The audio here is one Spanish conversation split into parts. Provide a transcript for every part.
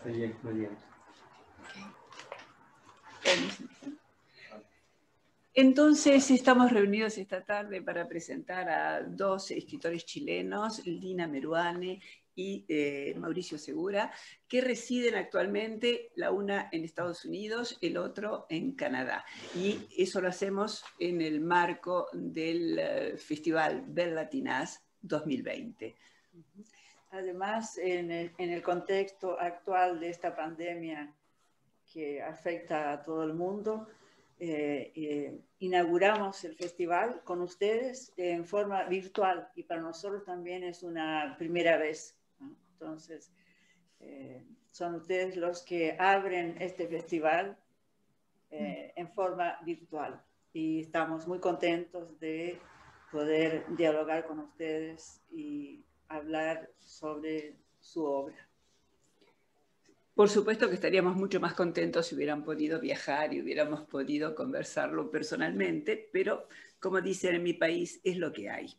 Muy bien. Entonces, estamos reunidos esta tarde para presentar a dos escritores chilenos, Lina Meruane y Mauricio Segura, que residen actualmente, la una en Estados Unidos, el otro en Canadá. Y eso lo hacemos en el marco del Festival Belles Latinas 2020. Además, en el contexto actual de esta pandemia que afecta a todo el mundo, inauguramos el festival con ustedes en forma virtual y para nosotros también es una primera vez, ¿no? Entonces, son ustedes los que abren este festival en forma virtual y estamos muy contentos de poder dialogar con ustedes y hablar sobre su obra. Por supuesto que estaríamos mucho más contentos si hubieran podido viajar y hubiéramos podido conversarlo personalmente, pero como dicen en mi país, es lo que hay.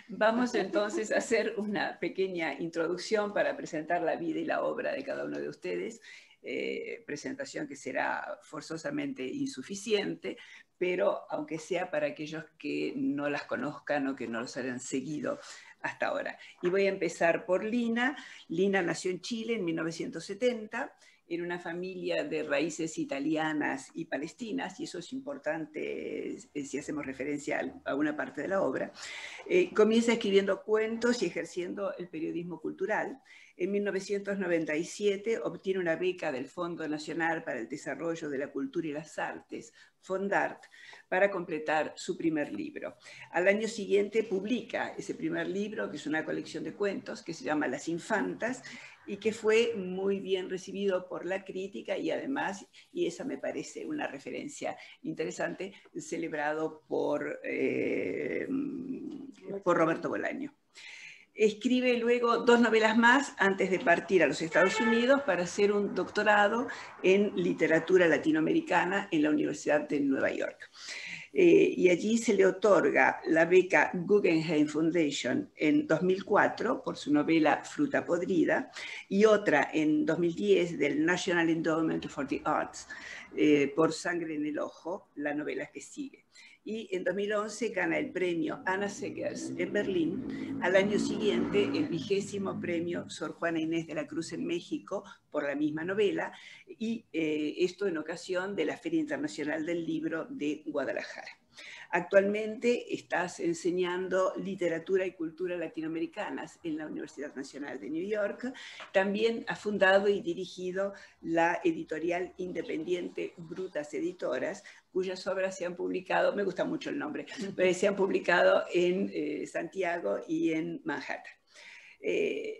Vamos entonces a hacer una pequeña introducción para presentar la vida y la obra de cada uno de ustedes, presentación que será forzosamente insuficiente, pero aunque sea para aquellos que no las conozcan o que no los hayan seguido hasta ahora. Y voy a empezar por Lina. Lina nació en Chile en 1970, en una familia de raíces italianas y palestinas, y eso es importante si hacemos referencia a una parte de la obra. Comienza escribiendo cuentos y ejerciendo el periodismo cultural. En 1997 obtiene una beca del Fondo Nacional para el Desarrollo de la Cultura y las Artes, Fondart, para completar su primer libro. Al año siguiente publica ese primer libro, que es una colección de cuentos que se llama Las Infantas, y que fue muy bien recibido por la crítica y además, y esa me parece una referencia interesante, celebrado por Roberto Bolaño. Escribe luego 2 novelas más antes de partir a los Estados Unidos para hacer un doctorado en literatura latinoamericana en la Universidad de Nueva York. Y allí se le otorga la beca Guggenheim Foundation en 2004 por su novela Fruta Podrida y otra en 2010 del National Endowment for the Arts por Sangre en el Ojo, la novela que sigue. Y en 2011 gana el premio Anna Seghers en Berlín. Al año siguiente, el 20º premio Sor Juana Inés de la Cruz en México por la misma novela, y esto en ocasión de la Feria Internacional del Libro de Guadalajara. Actualmente estás enseñando literatura y cultura latinoamericanas en la Universidad Nacional de New York. También ha fundado y dirigido la editorial independiente Brutas Editoras, cuyas obras se han publicado, me gusta mucho el nombre, se han publicado en Santiago y en Manhattan.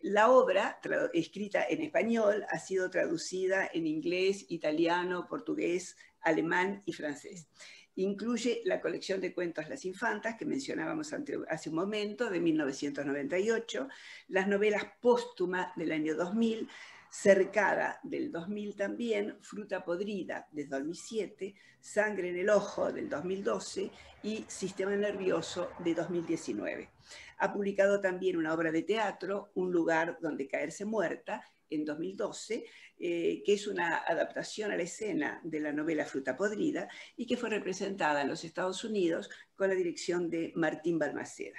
La obra, escrita en español, ha sido traducida en inglés, italiano, portugués, alemán y francés. Incluye la colección de cuentos Las Infantas, que mencionábamos hace un momento, de 1998, las novelas póstumas del año 2000, Cercada del 2000 también, Fruta Podrida del 2007, Sangre en el Ojo del 2012 y Sistema Nervioso de 2019. Ha publicado también una obra de teatro, Un lugar donde caerse muerta, en 2012, que es una adaptación a la escena de la novela Fruta Podrida y que fue representada en los Estados Unidos con la dirección de Martín Balmaceda.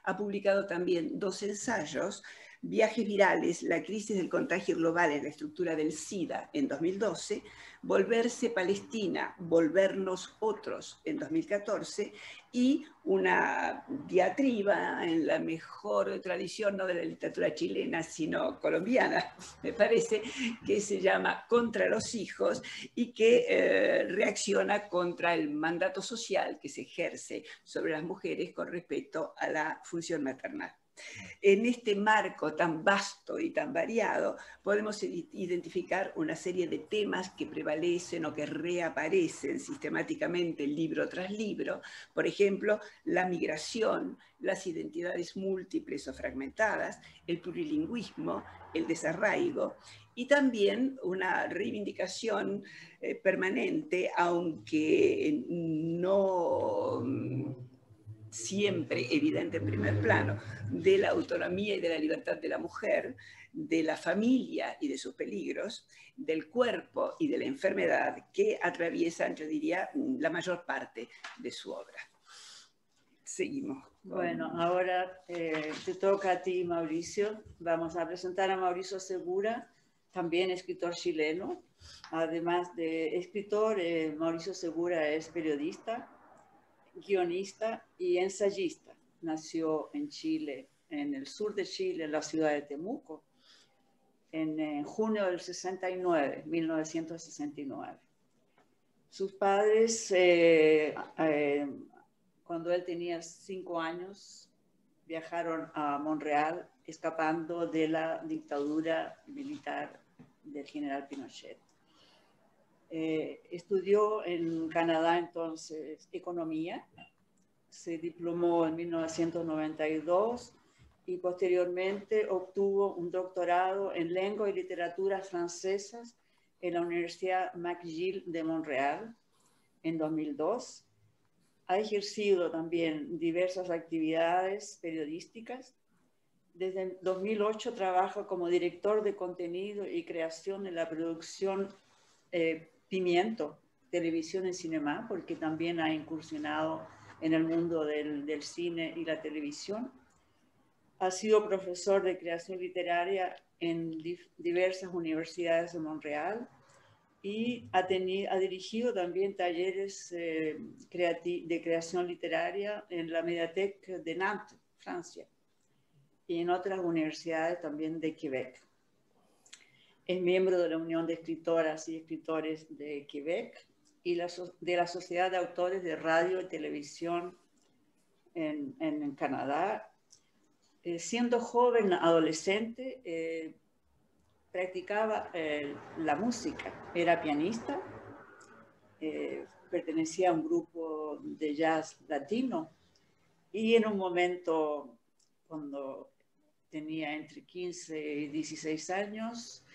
Ha publicado también 2 ensayos, Viajes virales, la crisis del contagio global en la estructura del SIDA en 2012, Volverse Palestina, volvernos otros en 2014 y una diatriba en la mejor tradición no de la literatura chilena sino colombiana, me parece, que se llama Contra los hijos y que reacciona contra el mandato social que se ejerce sobre las mujeres con respecto a la función maternal. En este marco tan vasto y tan variado, podemos identificar una serie de temas que prevalecen o que reaparecen sistemáticamente libro tras libro. Por ejemplo, la migración, las identidades múltiples o fragmentadas, el plurilingüismo, el desarraigo, y también una reivindicación permanente, aunque no siempre evidente en primer plano, de la autonomía y de la libertad de la mujer, de la familia y de sus peligros, del cuerpo y de la enfermedad que atraviesan, yo diría, la mayor parte de su obra. Seguimos. Bueno, ahora te toca a ti, Mauricio. Vamos a presentar a Mauricio Segura, también escritor chileno. Además de escritor, Mauricio Segura es periodista, guionista y ensayista. Nació en Chile, en el sur de Chile, en la ciudad de Temuco, en junio del 69, 1969. Sus padres, cuando él tenía 5 años, viajaron a Montreal escapando de la dictadura militar del general Pinochet. Estudió en Canadá entonces economía, se diplomó en 1992 y posteriormente obtuvo un doctorado en lengua y literatura francesas en la Universidad McGill de Montreal en 2002. Ha ejercido también diversas actividades periodísticas. Desde 2008 trabaja como director de contenido y creación en la producción Pimiento, Televisión en Cinema, porque también ha incursionado en el mundo del cine y la televisión. Ha sido profesor de creación literaria en diversas universidades de Montreal y ha dirigido también talleres de creación literaria en la Médiathèque de Nantes, Francia, y en otras universidades también de Quebec. Es miembro de la Unión de Escritoras y Escritores de Quebec y de la Sociedad de Autores de Radio y Televisión en Canadá. Siendo joven, adolescente, practicaba la música, era pianista, pertenecía a un grupo de jazz latino y en un momento, cuando tenía entre 15 y 16 años,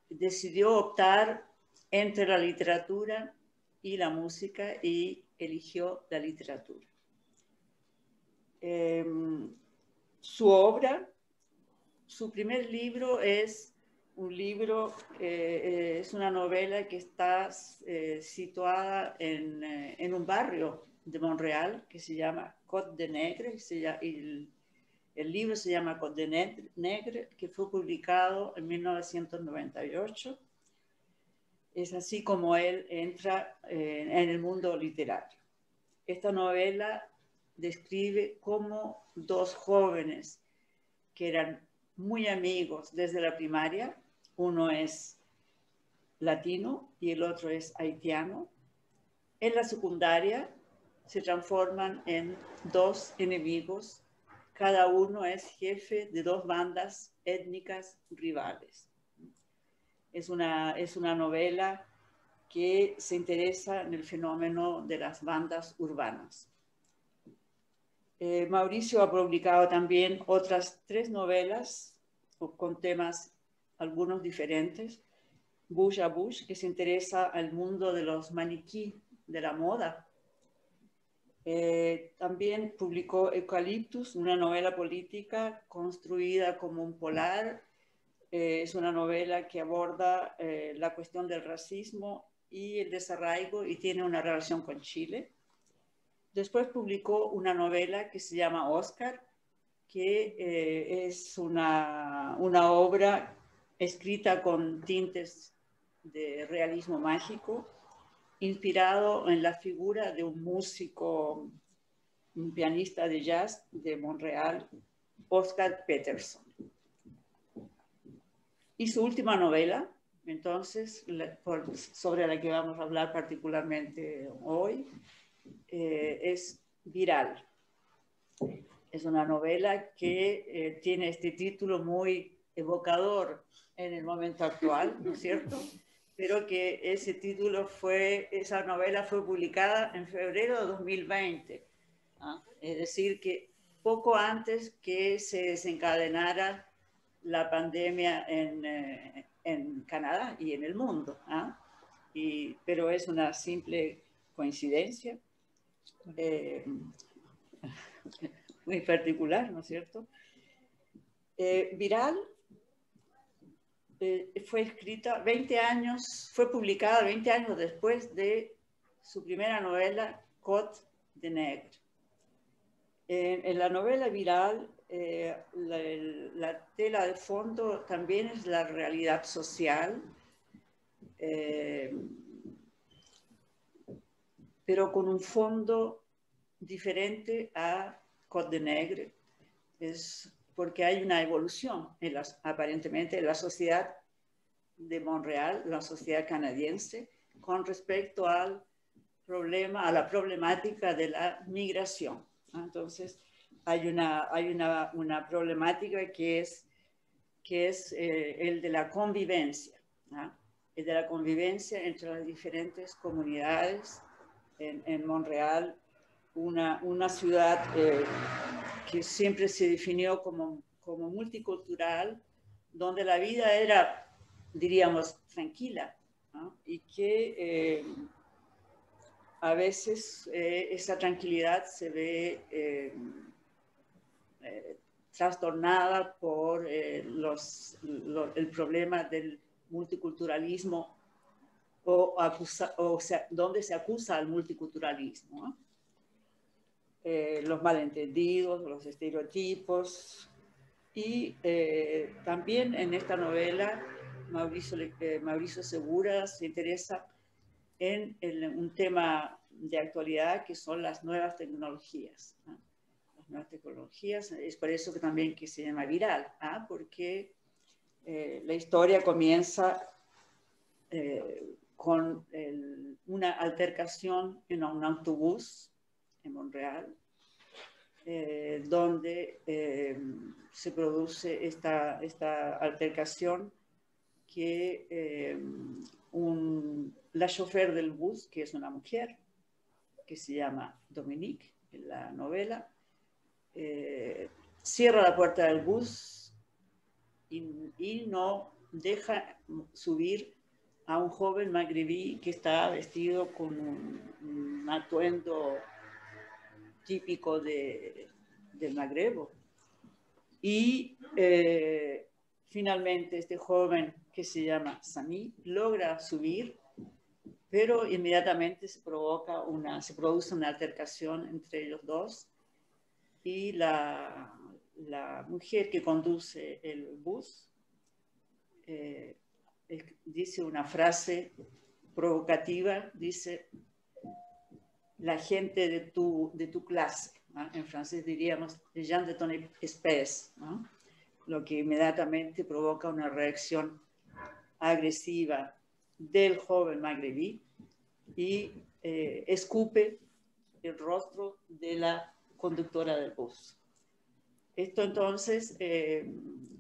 decidió optar entre la literatura y la música y eligió la literatura. Su obra, su primer libro es es una novela que está situada en un barrio de Montreal que se llama Côte de Negre, y el libro se llama Côte de Negre, que fue publicado en 1998. Es así como él entra en el mundo literario. Esta novela describe cómo dos jóvenes que eran muy amigos desde la primaria, uno es latino y el otro es haitiano, en la secundaria se transforman en dos enemigos, cada uno es jefe de dos bandas étnicas rivales. Es una novela que se interesa en el fenómeno de las bandas urbanas. Mauricio ha publicado también otras 3 novelas con temas algunos diferentes. Bush a Bush, que se interesa al mundo de los maniquí, de la moda. También publicó Eucaliptus, una novela política construida como un polar. Es una novela que aborda la cuestión del racismo y el desarraigo y tiene una relación con Chile. Después publicó una novela que se llama Oscar, que es una obra escrita con tintes de realismo mágico, inspirado en la figura de un músico, un pianista de jazz de Montreal, Oscar Peterson. Y su última novela, entonces, sobre la que vamos a hablar particularmente hoy, es Viral. Es una novela que tiene este título muy evocador en el momento actual, ¿no es cierto? Pero que esa novela fue publicada en febrero de 2020. Es decir, que poco antes que se desencadenara la pandemia en Canadá y en el mundo. Pero es una simple coincidencia. muy particular, ¿no es cierto? Viral fue escrita 20 años, fue publicada 20 años después de su primera novela, Côte de Negre. En la novela Viral, la tela de fondo también es la realidad social, pero con un fondo diferente a Côte de Negre. Es porque hay una evolución, aparentemente, en la sociedad de Montreal, la sociedad canadiense, con respecto al problema, a la problemática de la migración. Entonces, hay una problemática que es el de la convivencia, ¿no? El de la convivencia entre las diferentes comunidades en Montreal, una ciudad que siempre se definió como multicultural, donde la vida era, diríamos, tranquila, ¿no? Y que a veces esa tranquilidad se ve trastornada por el problema del multiculturalismo donde se acusa al multiculturalismo, ¿no? Los malentendidos, los estereotipos. Y también en esta novela Mauricio Segura se interesa en un tema de actualidad que son las nuevas tecnologías, ¿no? Las nuevas tecnologías, es por eso que también que se llama Viral, ¿no? Porque la historia comienza con una altercación en un autobús en Montreal, donde se produce esta altercación que la chofer del bus, que es una mujer, que se llama Dominique en la novela, cierra la puerta del bus y no deja subir a un joven magrebí que está vestido con un atuendo típico del Magrebo. Y finalmente este joven, que se llama Sami, logra subir, pero inmediatamente se produce una altercación entre ellos dos, y la mujer que conduce el bus dice una frase provocativa, dice: la gente de tu clase, ¿no? En francés diríamos les gens de ton espèce, ¿no? Lo que inmediatamente provoca una reacción agresiva del joven magrebí y escupe el rostro de la conductora del bus. Esto entonces,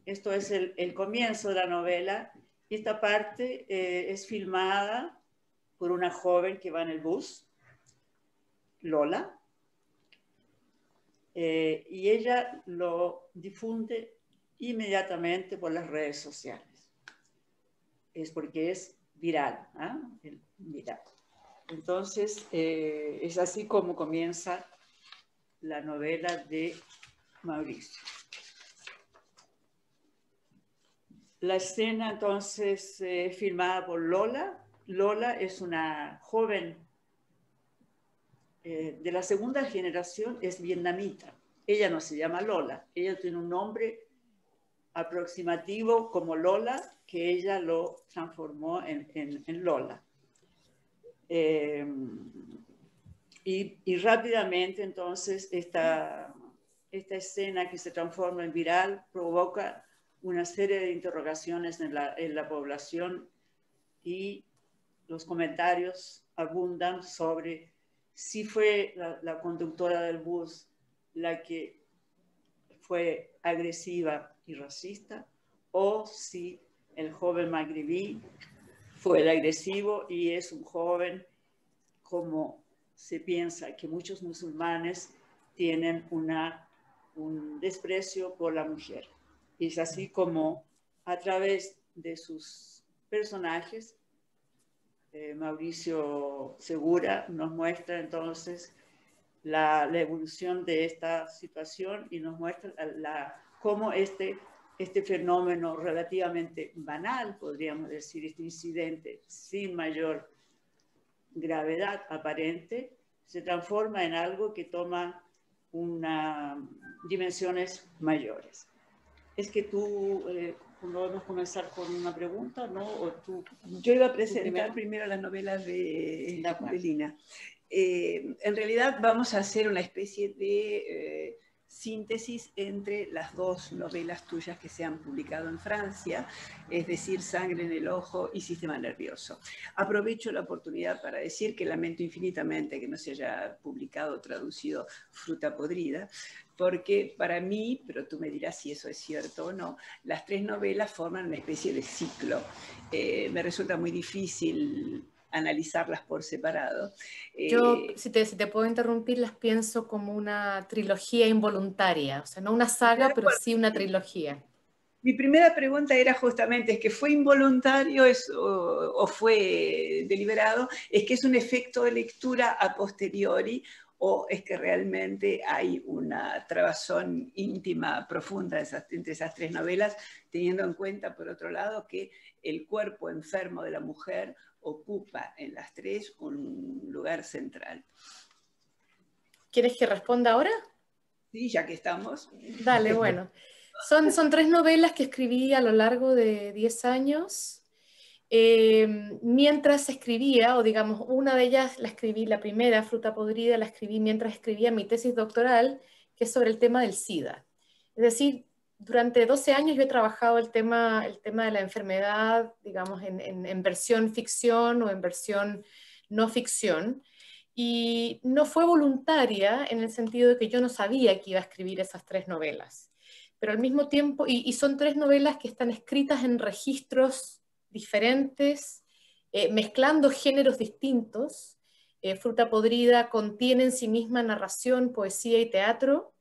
esto es el comienzo de la novela. Esta parte es filmada por una joven que va en el bus, Lola, y ella lo difunde inmediatamente por las redes sociales. Es porque es viral, ¿eh? Viral. Entonces, es así como comienza la novela de Mauricio. La escena entonces filmada por Lola. Lola es una joven de la segunda generación, es vietnamita. Ella no se llama Lola, ella tiene un nombre aproximativo como Lola, que ella lo transformó en Lola. Y rápidamente entonces esta escena que se transforma en viral provoca una serie de interrogaciones en la población, y los comentarios abundan sobre si fue la conductora del bus la que fue agresiva y racista, o si el joven magrebí fue el agresivo y es un joven, como se piensa que muchos musulmanes tienen un desprecio por la mujer. Y es así como a través de sus personajes Mauricio Segura nos muestra entonces la evolución de esta situación y nos muestra cómo este fenómeno relativamente banal, podríamos decir, este incidente sin mayor gravedad aparente, se transforma en algo que toma dimensiones mayores. Es que tú, ¿podemos comenzar con una pregunta, no? ¿O tú, yo iba a presentar primero las novelas de Lina. En realidad vamos a hacer una especie de síntesis entre las dos novelas tuyas que se han publicado en Francia, es decir, Sangre en el ojo y Sistema nervioso. Aprovecho la oportunidad para decir que lamento infinitamente que no se haya publicado o traducido Fruta podrida, porque para mí, pero tú me dirás si eso es cierto o no, las tres novelas forman una especie de ciclo. Me resulta muy difícil analizarlas por separado. Yo, si te puedo interrumpir, las pienso como una trilogía involuntaria, o sea, no una saga, pero sí una trilogía. Mi primera pregunta era justamente, ¿es que fue involuntario o fue deliberado? ¿Es que es un efecto de lectura a posteriori o es que realmente hay una trabazón íntima, profunda entre esas tres novelas, teniendo en cuenta, por otro lado, que el cuerpo enfermo de la mujer ocupa en las tres un lugar central? ¿Quieres que responda ahora? Sí, ya que estamos. Dale, bueno. Son tres novelas que escribí a lo largo de 10 años. Mientras escribía, o digamos, una de ellas la escribí, la primera, Fruta podrida, la escribí mientras escribía mi tesis doctoral, que es sobre el tema del SIDA. Es decir, durante 12 años yo he trabajado el tema de la enfermedad, digamos, en versión ficción o en versión no ficción, y no fue voluntaria en el sentido de que yo no sabía que iba a escribir esas tres novelas. Pero al mismo tiempo, y son tres novelas que están escritas en registros diferentes, mezclando géneros distintos. Fruta podrida contiene en sí misma narración, poesía y teatro,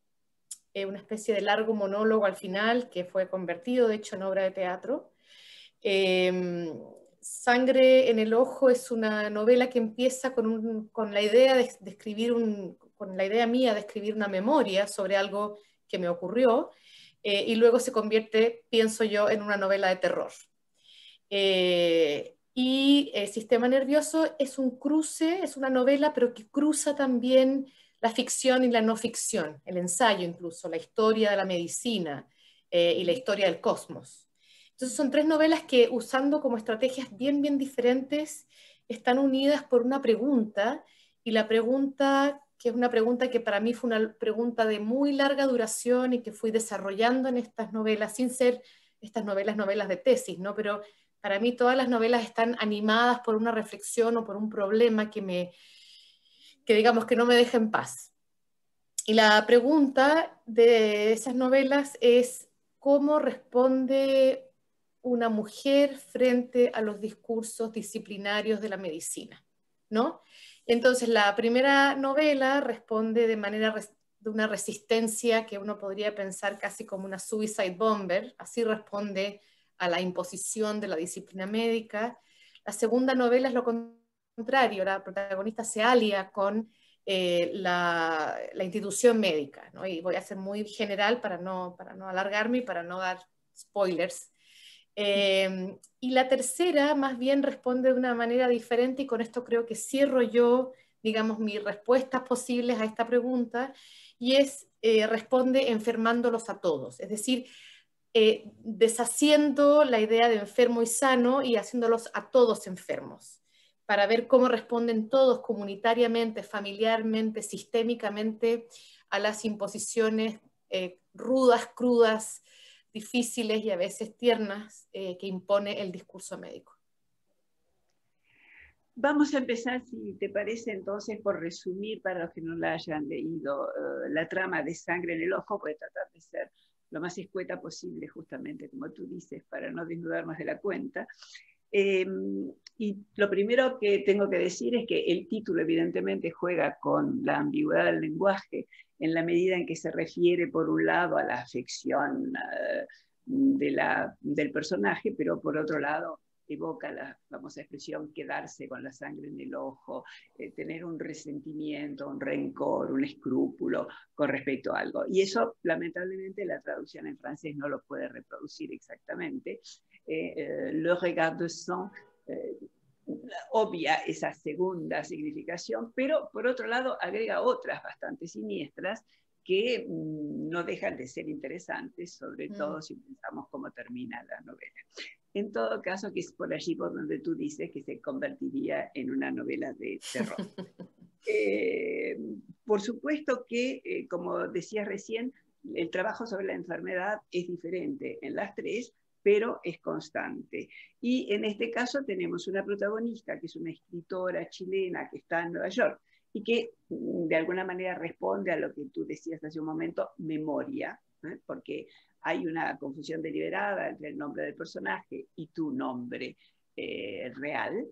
una especie de largo monólogo al final que fue convertido de hecho en obra de teatro. Sangre en el ojo es una novela que empieza con la idea de escribir con la idea mía de escribir una memoria sobre algo que me ocurrió, y luego se convierte, pienso yo, en una novela de terror. Y Sistema nervioso es un cruce, es una novela, pero que cruza también la ficción y la no ficción, el ensayo incluso, la historia de la medicina y la historia del cosmos. Entonces son tres novelas que, usando como estrategias bien diferentes, están unidas por una pregunta, y la pregunta, que es una pregunta que para mí fue una pregunta de muy larga duración y que fui desarrollando en estas novelas, sin ser estas novelas de tesis, ¿no? Pero para mí todas las novelas están animadas por una reflexión o por un problema que digamos que no me deja en paz. Y la pregunta de esas novelas es cómo responde una mujer frente a los discursos disciplinarios de la medicina, ¿no? Entonces la primera novela responde de una resistencia que uno podría pensar casi como una suicide bomber, así responde a la imposición de la disciplina médica. La segunda novela es lo contrario, la protagonista se alia con la institución médica, ¿no? Y voy a ser muy general para no alargarme y para no dar spoilers. Y la tercera más bien responde de una manera diferente, y con esto creo que cierro yo, digamos, mis respuestas posibles a esta pregunta, y responde enfermándolos a todos, es decir, deshaciendo la idea de enfermo y sano y haciéndolos a todos enfermos, para ver cómo responden todos comunitariamente, familiarmente, sistémicamente a las imposiciones rudas, crudas, difíciles y a veces tiernas que impone el discurso médico. Vamos a empezar, si te parece, entonces, por resumir, para los que no la hayan leído, la trama de Sangre en el ojo, puede tratar de ser lo más escueta posible, justamente, como tú dices, para no desnudar más de la cuenta. Y lo primero que tengo que decir es que el título evidentemente juega con la ambigüedad del lenguaje, en la medida en que se refiere, por un lado, a la afección del personaje, pero por otro lado, evoca la famosa expresión quedarse con la sangre en el ojo, tener un resentimiento, un rencor, un escrúpulo con respecto a algo. Y eso, lamentablemente, la traducción en francés no lo puede reproducir exactamente. Le regard de sang obvia esa segunda significación, pero por otro lado agrega otras bastante siniestras que no dejan de ser interesantes, sobre todo si pensamos cómo termina la novela. En todo caso, que es por allí por donde tú dices que se convertiría en una novela de terror. Por supuesto que, como decías recién, el trabajo sobre la enfermedad es diferente en las tres, pero es constante. Y en este caso tenemos una protagonista, que es una escritora chilena que está en Nueva York, y que de alguna manera responde a lo que tú decías hace un momento, memoria, ¿eh? Porque hay una confusión deliberada entre el nombre del personaje y tu nombre real.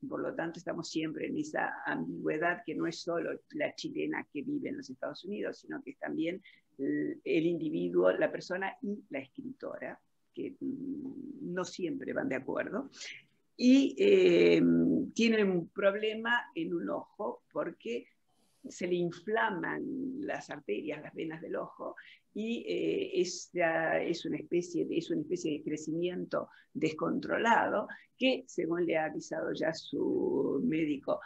Por lo tanto, estamos siempre en esa ambigüedad que no es solo la chilena que vive en los Estados Unidos, sino que es también el individuo, la persona y la escritora, que no siempre van de acuerdo. Y tiene un problema en un ojo porque se le inflaman las arterias, las venas del ojo, y es una especie de crecimiento descontrolado que, según le ha avisado ya su médico,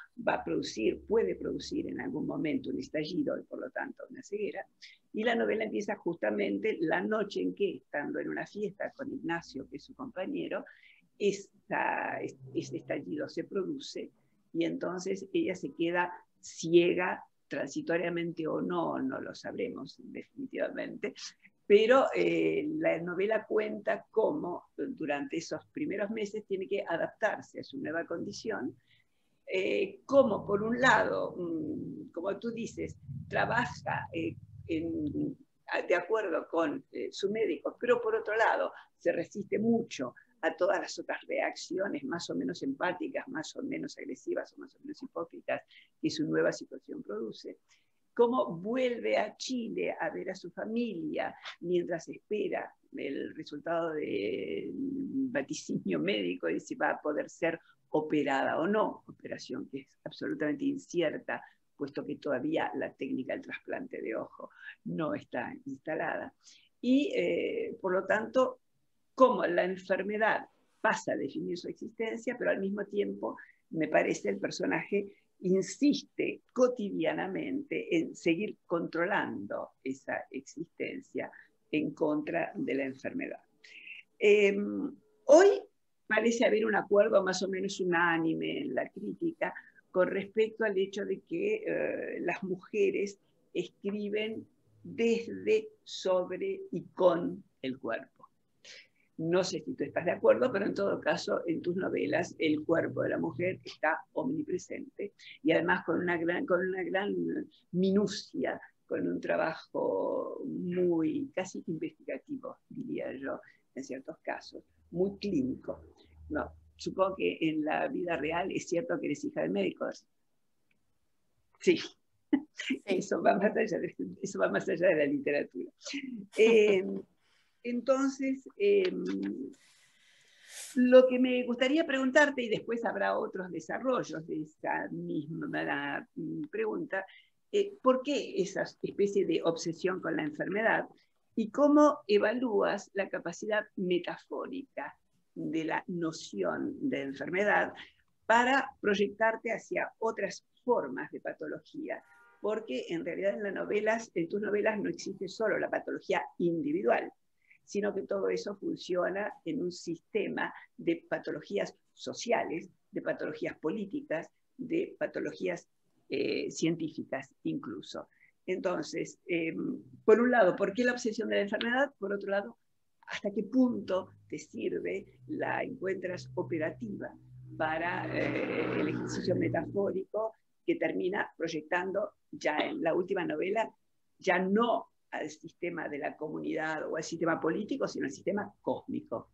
puede producir en algún momento un estallido y por lo tanto una ceguera. Y la novela empieza justamente la noche en que, estando en una fiesta con Ignacio, que es su compañero, este estallido se produce y entonces ella se queda ciega, transitoriamente o no, no lo sabremos definitivamente, pero la novela cuenta cómo durante esos primeros meses tiene que adaptarse a su nueva condición, cómo por un lado, como tú dices, trabaja de acuerdo con su médico, pero por otro lado se resiste mucho a todas las otras reacciones más o menos empáticas, más o menos agresivas o más o menos hipócritas que su nueva situación produce. Cómo vuelve a Chile a ver a su familia mientras espera el resultado del vaticinio médico y si va a poder ser operada o no, operación que es absolutamente incierta, puesto que todavía la técnica del trasplante de ojo no está instalada. Y por lo tanto, cómo la enfermedad pasa a definir su existencia, pero al mismo tiempo, me parece, el personaje insiste cotidianamente en seguir controlando esa existencia en contra de la enfermedad. Hoy parece haber un acuerdo más o menos unánime en la crítica con respecto al hecho de que las mujeres escriben desde, sobre y con el cuerpo. No sé si tú estás de acuerdo, pero en todo caso, en tus novelas, el cuerpo de la mujer está omnipresente y además con una gran minucia, con un trabajo muy, casi investigativo, diría yo, en ciertos casos, muy clínico. No, supongo que en la vida real es cierto que eres hija de médicos. Sí. Eso va más allá de la literatura. Entonces, lo que me gustaría preguntarte, y después habrá otros desarrollos de esa misma pregunta, ¿por qué esa especie de obsesión con la enfermedad? ¿Y cómo evalúas la capacidad metafórica de la noción de enfermedad para proyectarte hacia otras formas de patología? Porque en realidad en tus novelas no existe solo la patología individual, sino que todo eso funciona en un sistema de patologías sociales, de patologías políticas, de patologías científicas incluso. Entonces, por un lado, ¿por qué la obsesión de la enfermedad? Por otro lado, ¿hasta qué punto te sirve, la encuentras operativa para el ejercicio metafórico que termina proyectando ya en la última novela, ya no al sistema de la comunidad o al sistema político, sino al sistema cósmico?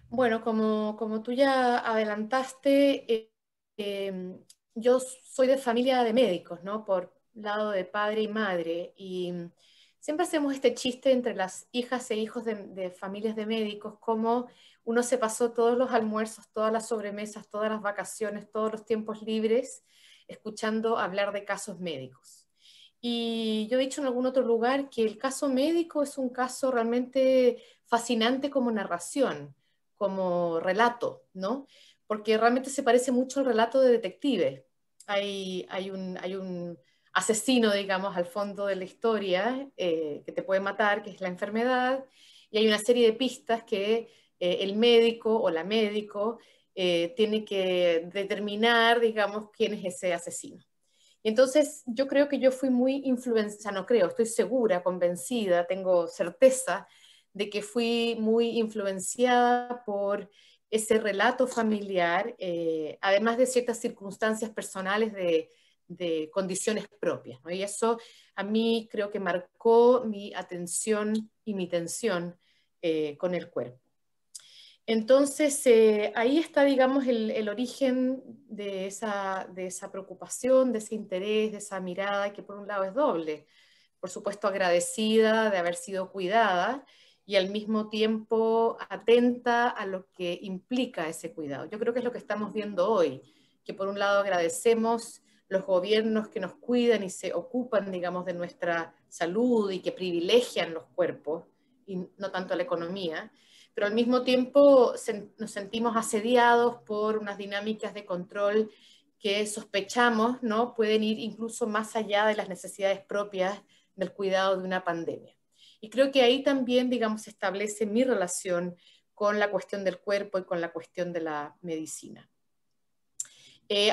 Bueno, como tú ya adelantaste, yo soy de familia de médicos, ¿no? Por lado de padre y madre, y siempre hacemos este chiste entre las hijas e hijos de familias de médicos, como uno se pasó todos los almuerzos, todas las sobremesas, todas las vacaciones, todos los tiempos libres, escuchando hablar de casos médicos. Y yo he dicho en algún otro lugar que el caso médico es un caso realmente fascinante como narración, como relato, ¿no? Porque realmente se parece mucho al relato de detective. Hay un asesino, digamos, al fondo de la historia que te puede matar, que es la enfermedad, y hay una serie de pistas que el médico o la médico tiene que determinar, digamos, quién es ese asesino. Y entonces yo creo que yo fui muy influenciada, no creo, estoy segura, convencida, tengo certeza de que fui muy influenciada por ese relato familiar, además de ciertas circunstancias personales de condiciones propias, ¿no? Y eso a mí creo que marcó mi atención y mi tensión con el cuerpo. Entonces, ahí está, digamos, el origen de esa preocupación, de ese interés, de esa mirada, que por un lado es doble. Por supuesto, agradecida de haber sido cuidada y al mismo tiempo atenta a lo que implica ese cuidado. Yo creo que es lo que estamos viendo hoy, que por un lado agradecemos los gobiernos que nos cuidan y se ocupan, digamos, de nuestra salud y que privilegian los cuerpos y no tanto la economía, pero al mismo tiempo nos sentimos asediados por unas dinámicas de control que sospechamos, ¿no?, pueden ir incluso más allá de las necesidades propias del cuidado de una pandemia. Y creo que ahí también, digamos, se establece mi relación con la cuestión del cuerpo y con la cuestión de la medicina.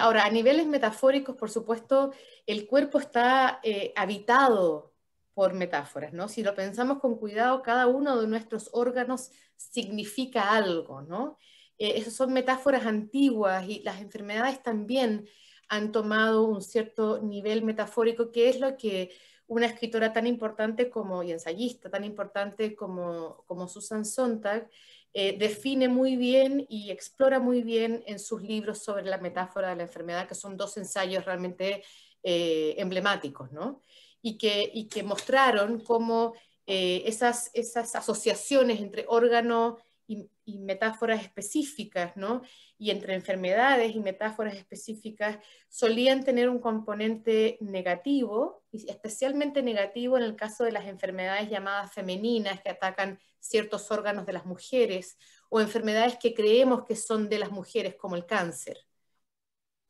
Ahora, a niveles metafóricos, por supuesto, el cuerpo está habitado por metáforas, ¿no? Si lo pensamos con cuidado, cada uno de nuestros órganos significa algo, ¿no? Esas son metáforas antiguas y las enfermedades también han tomado un cierto nivel metafórico, que es lo que una escritora tan importante como, y ensayista tan importante como Susan Sontag, define muy bien y explora muy bien en sus libros sobre la metáfora de la enfermedad, que son dos ensayos realmente emblemáticos, ¿no? Y que mostraron cómo esas asociaciones entre órgano y metáforas específicas, ¿no?, y entre enfermedades y metáforas específicas, solían tener un componente negativo, y especialmente negativo en el caso de las enfermedades llamadas femeninas, que atacan ciertos órganos de las mujeres, o enfermedades que creemos que son de las mujeres, como el cáncer,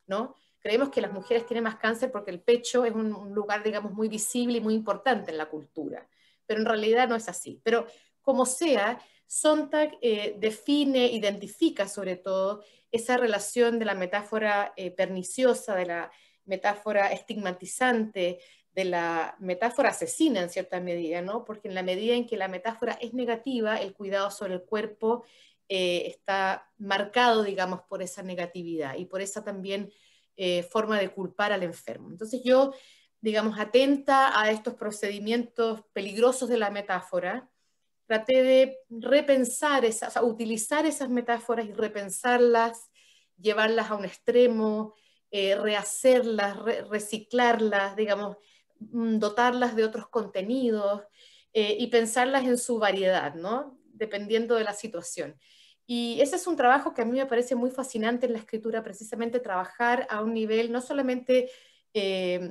¿no? Creemos que las mujeres tienen más cáncer porque el pecho es un lugar, digamos, muy visible y muy importante en la cultura, pero en realidad no es así. Pero como sea, Sontag define, identifica sobre todo esa relación de la metáfora perniciosa, de la metáfora estigmatizante, de la metáfora asesina en cierta medida, ¿no? Porque en la medida en que la metáfora es negativa, el cuidado sobre el cuerpo está marcado, digamos, por esa negatividad y por esa también forma de culpar al enfermo. Entonces yo, digamos, atenta a estos procedimientos peligrosos de la metáfora, traté de repensar esas, o sea, utilizar esas metáforas y repensarlas, llevarlas a un extremo, rehacerlas, reciclarlas, digamos, dotarlas de otros contenidos y pensarlas en su variedad, ¿no?, dependiendo de la situación. Y ese es un trabajo que a mí me parece muy fascinante en la escritura, precisamente trabajar a un nivel no solamente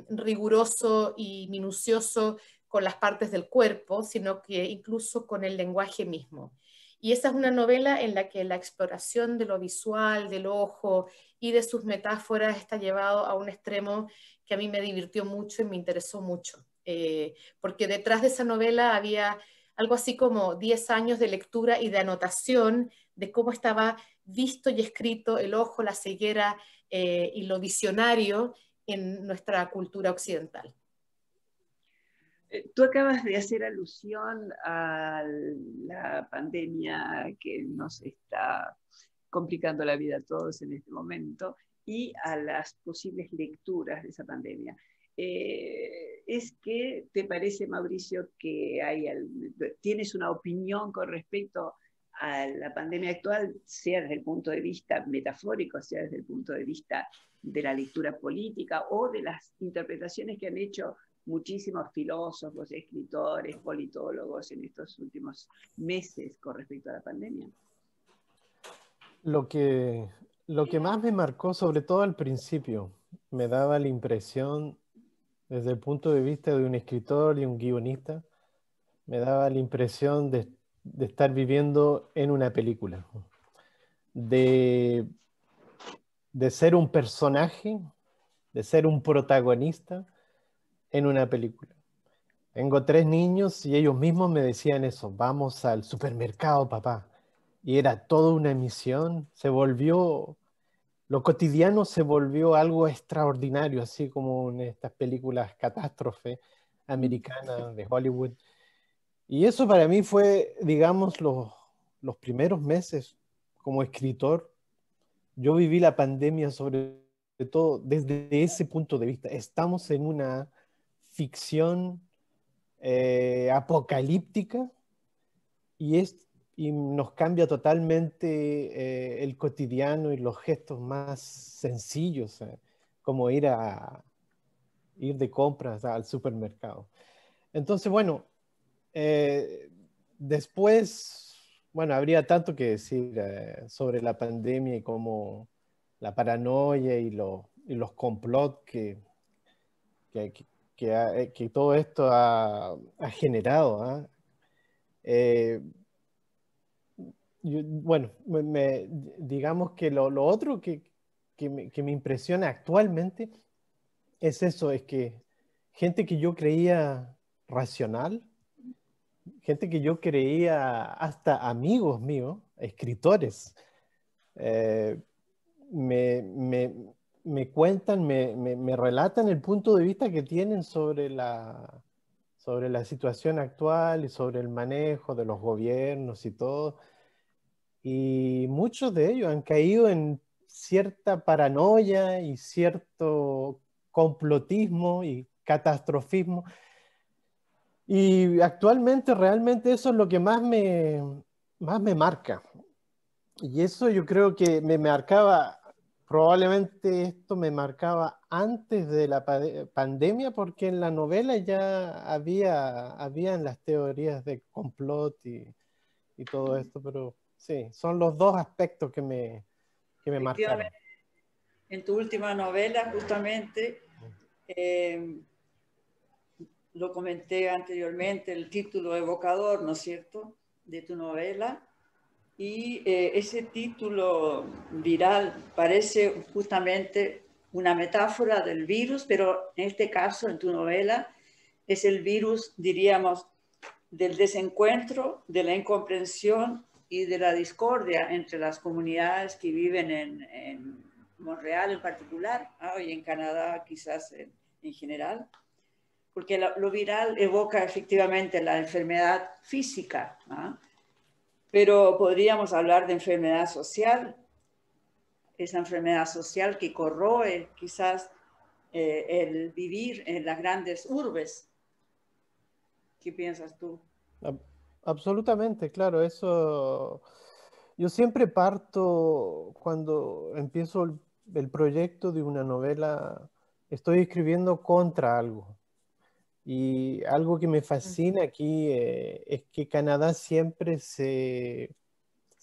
riguroso y minucioso con las partes del cuerpo, sino que incluso con el lenguaje mismo. Y esa es una novela en la que la exploración de lo visual, del ojo y de sus metáforas está llevado a un extremo que a mí me divirtió mucho y me interesó mucho. Porque detrás de esa novela había algo así como 10 años de lectura y de anotación de cómo estaba visto y escrito el ojo, la ceguera y lo visionario en nuestra cultura occidental. Tú acabas de hacer alusión a la pandemia que nos está complicando la vida a todos en este momento y a las posibles lecturas de esa pandemia. ¿Es que te parece, Mauricio, que tienes una opinión con respecto a la pandemia actual, sea desde el punto de vista metafórico, sea desde el punto de vista de la lectura política o de las interpretaciones que han hecho muchísimos filósofos, escritores, politólogos en estos últimos meses con respecto a la pandemia? Lo que, lo que más me marcó, sobre todo al principio, me daba la impresión, desde el punto de vista de un escritor y un guionista, me daba la impresión de estar viviendo en una película, de, de ser un personaje, de ser un protagonista en una película. Tengo 3 niños y ellos mismos me decían eso: vamos al supermercado, papá. Y era toda una misión, lo cotidiano se volvió algo extraordinario, así como en estas películas catástrofe americanas de Hollywood. Y eso para mí fue, digamos, los primeros meses como escritor. Yo viví la pandemia sobre todo desde ese punto de vista. Estamos en una ficción apocalíptica y y nos cambia totalmente el cotidiano y los gestos más sencillos, como ir de compras al supermercado. Entonces, bueno, eh, después, bueno, habría tanto que decir sobre la pandemia y cómo la paranoia y los complots que, que todo esto ha generado. ¿Ah? Eh, bueno, digamos que lo otro que me impresiona actualmente es eso, es que gente que yo creía racional, gente que yo creía hasta amigos míos, escritores, eh, me, me- me cuentan, me relatan el punto de vista que tienen sobre la situación actual y sobre el manejo de los gobiernos y todo. Y muchos de ellos han caído en cierta paranoia y cierto complotismo y catastrofismo. Y actualmente realmente eso es lo que más me marca. Y eso yo creo que me marcaba, probablemente esto me marcaba antes de la pandemia, porque en la novela ya habían las teorías de complot y todo esto, pero sí, son los dos aspectos que me marcaron. Efectivamente, en tu última novela, justamente, eh, lo comenté anteriormente, el título evocador, ¿no es cierto?, de tu novela. Y ese título viral parece justamente una metáfora del virus, pero en este caso, en tu novela, es el virus, diríamos, del desencuentro, de la incomprensión y de la discordia entre las comunidades que viven en Montreal en particular, ¿no? Y en Canadá quizás en general, porque lo viral evoca efectivamente la enfermedad física, ¿no? Pero podríamos hablar de enfermedad social, esa enfermedad social que corroe quizás el vivir en las grandes urbes. ¿Qué piensas tú? Ab- Absolutamente, claro, eso. Yo siempre parto cuando empiezo el proyecto de una novela, estoy escribiendo contra algo. Y algo que me fascina aquí es que Canadá siempre se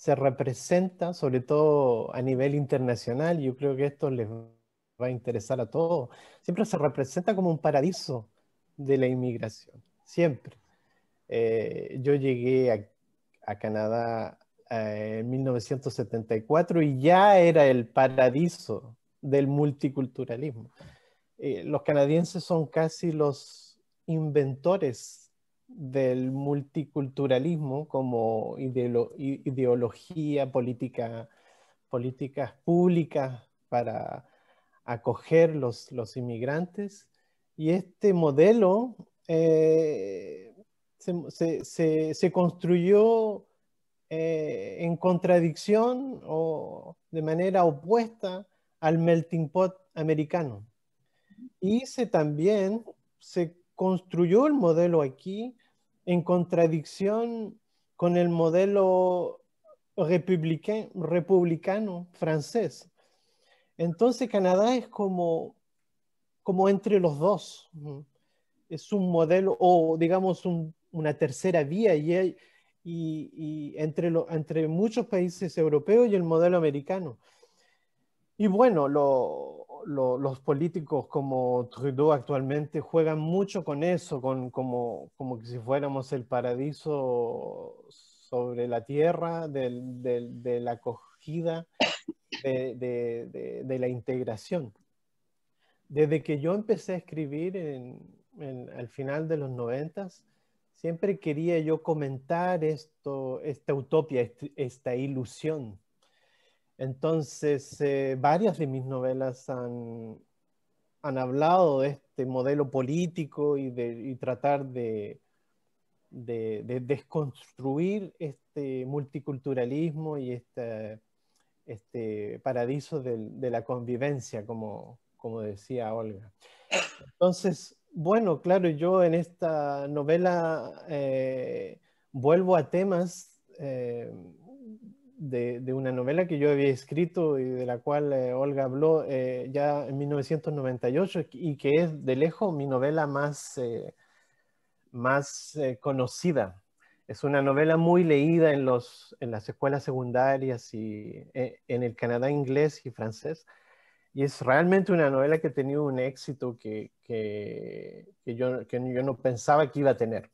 representa, sobre todo a nivel internacional. Yo creo que esto les va a interesar a todos. Siempre se representa como un paraíso de la inmigración, siempre. Yo llegué a Canadá en 1974 y ya era el paraíso del multiculturalismo. Los canadienses son casi los inventores del multiculturalismo como ideología, políticas públicas para acoger los inmigrantes. Y este modelo se construyó en contradicción o de manera opuesta al melting pot americano. Y también se construyó el modelo aquí en contradicción con el modelo republicano francés. Entonces Canadá es como entre los dos. es un modelo o digamos una tercera vía y entre muchos países europeos y el modelo americano. Y bueno, los políticos como Trudeau actualmente juegan mucho con eso, como que si fuéramos el paraíso sobre la tierra de la acogida, de la integración. Desde que yo empecé a escribir al final de los 90, siempre quería yo comentar esta utopía, esta ilusión. Entonces, varias de mis novelas han hablado de este modelo político y tratar de desconstruir este multiculturalismo y este paraíso de la convivencia, como decía Olga. Entonces, bueno, claro, yo en esta novela vuelvo a temas de una novela que yo había escrito y de la cual Olga habló ya en 1998 y que es de lejos mi novela más conocida. Es una novela muy leída en las escuelas secundarias y en el Canadá inglés y francés. Y es realmente una novela que ha tenido un éxito que yo no pensaba que iba a tener.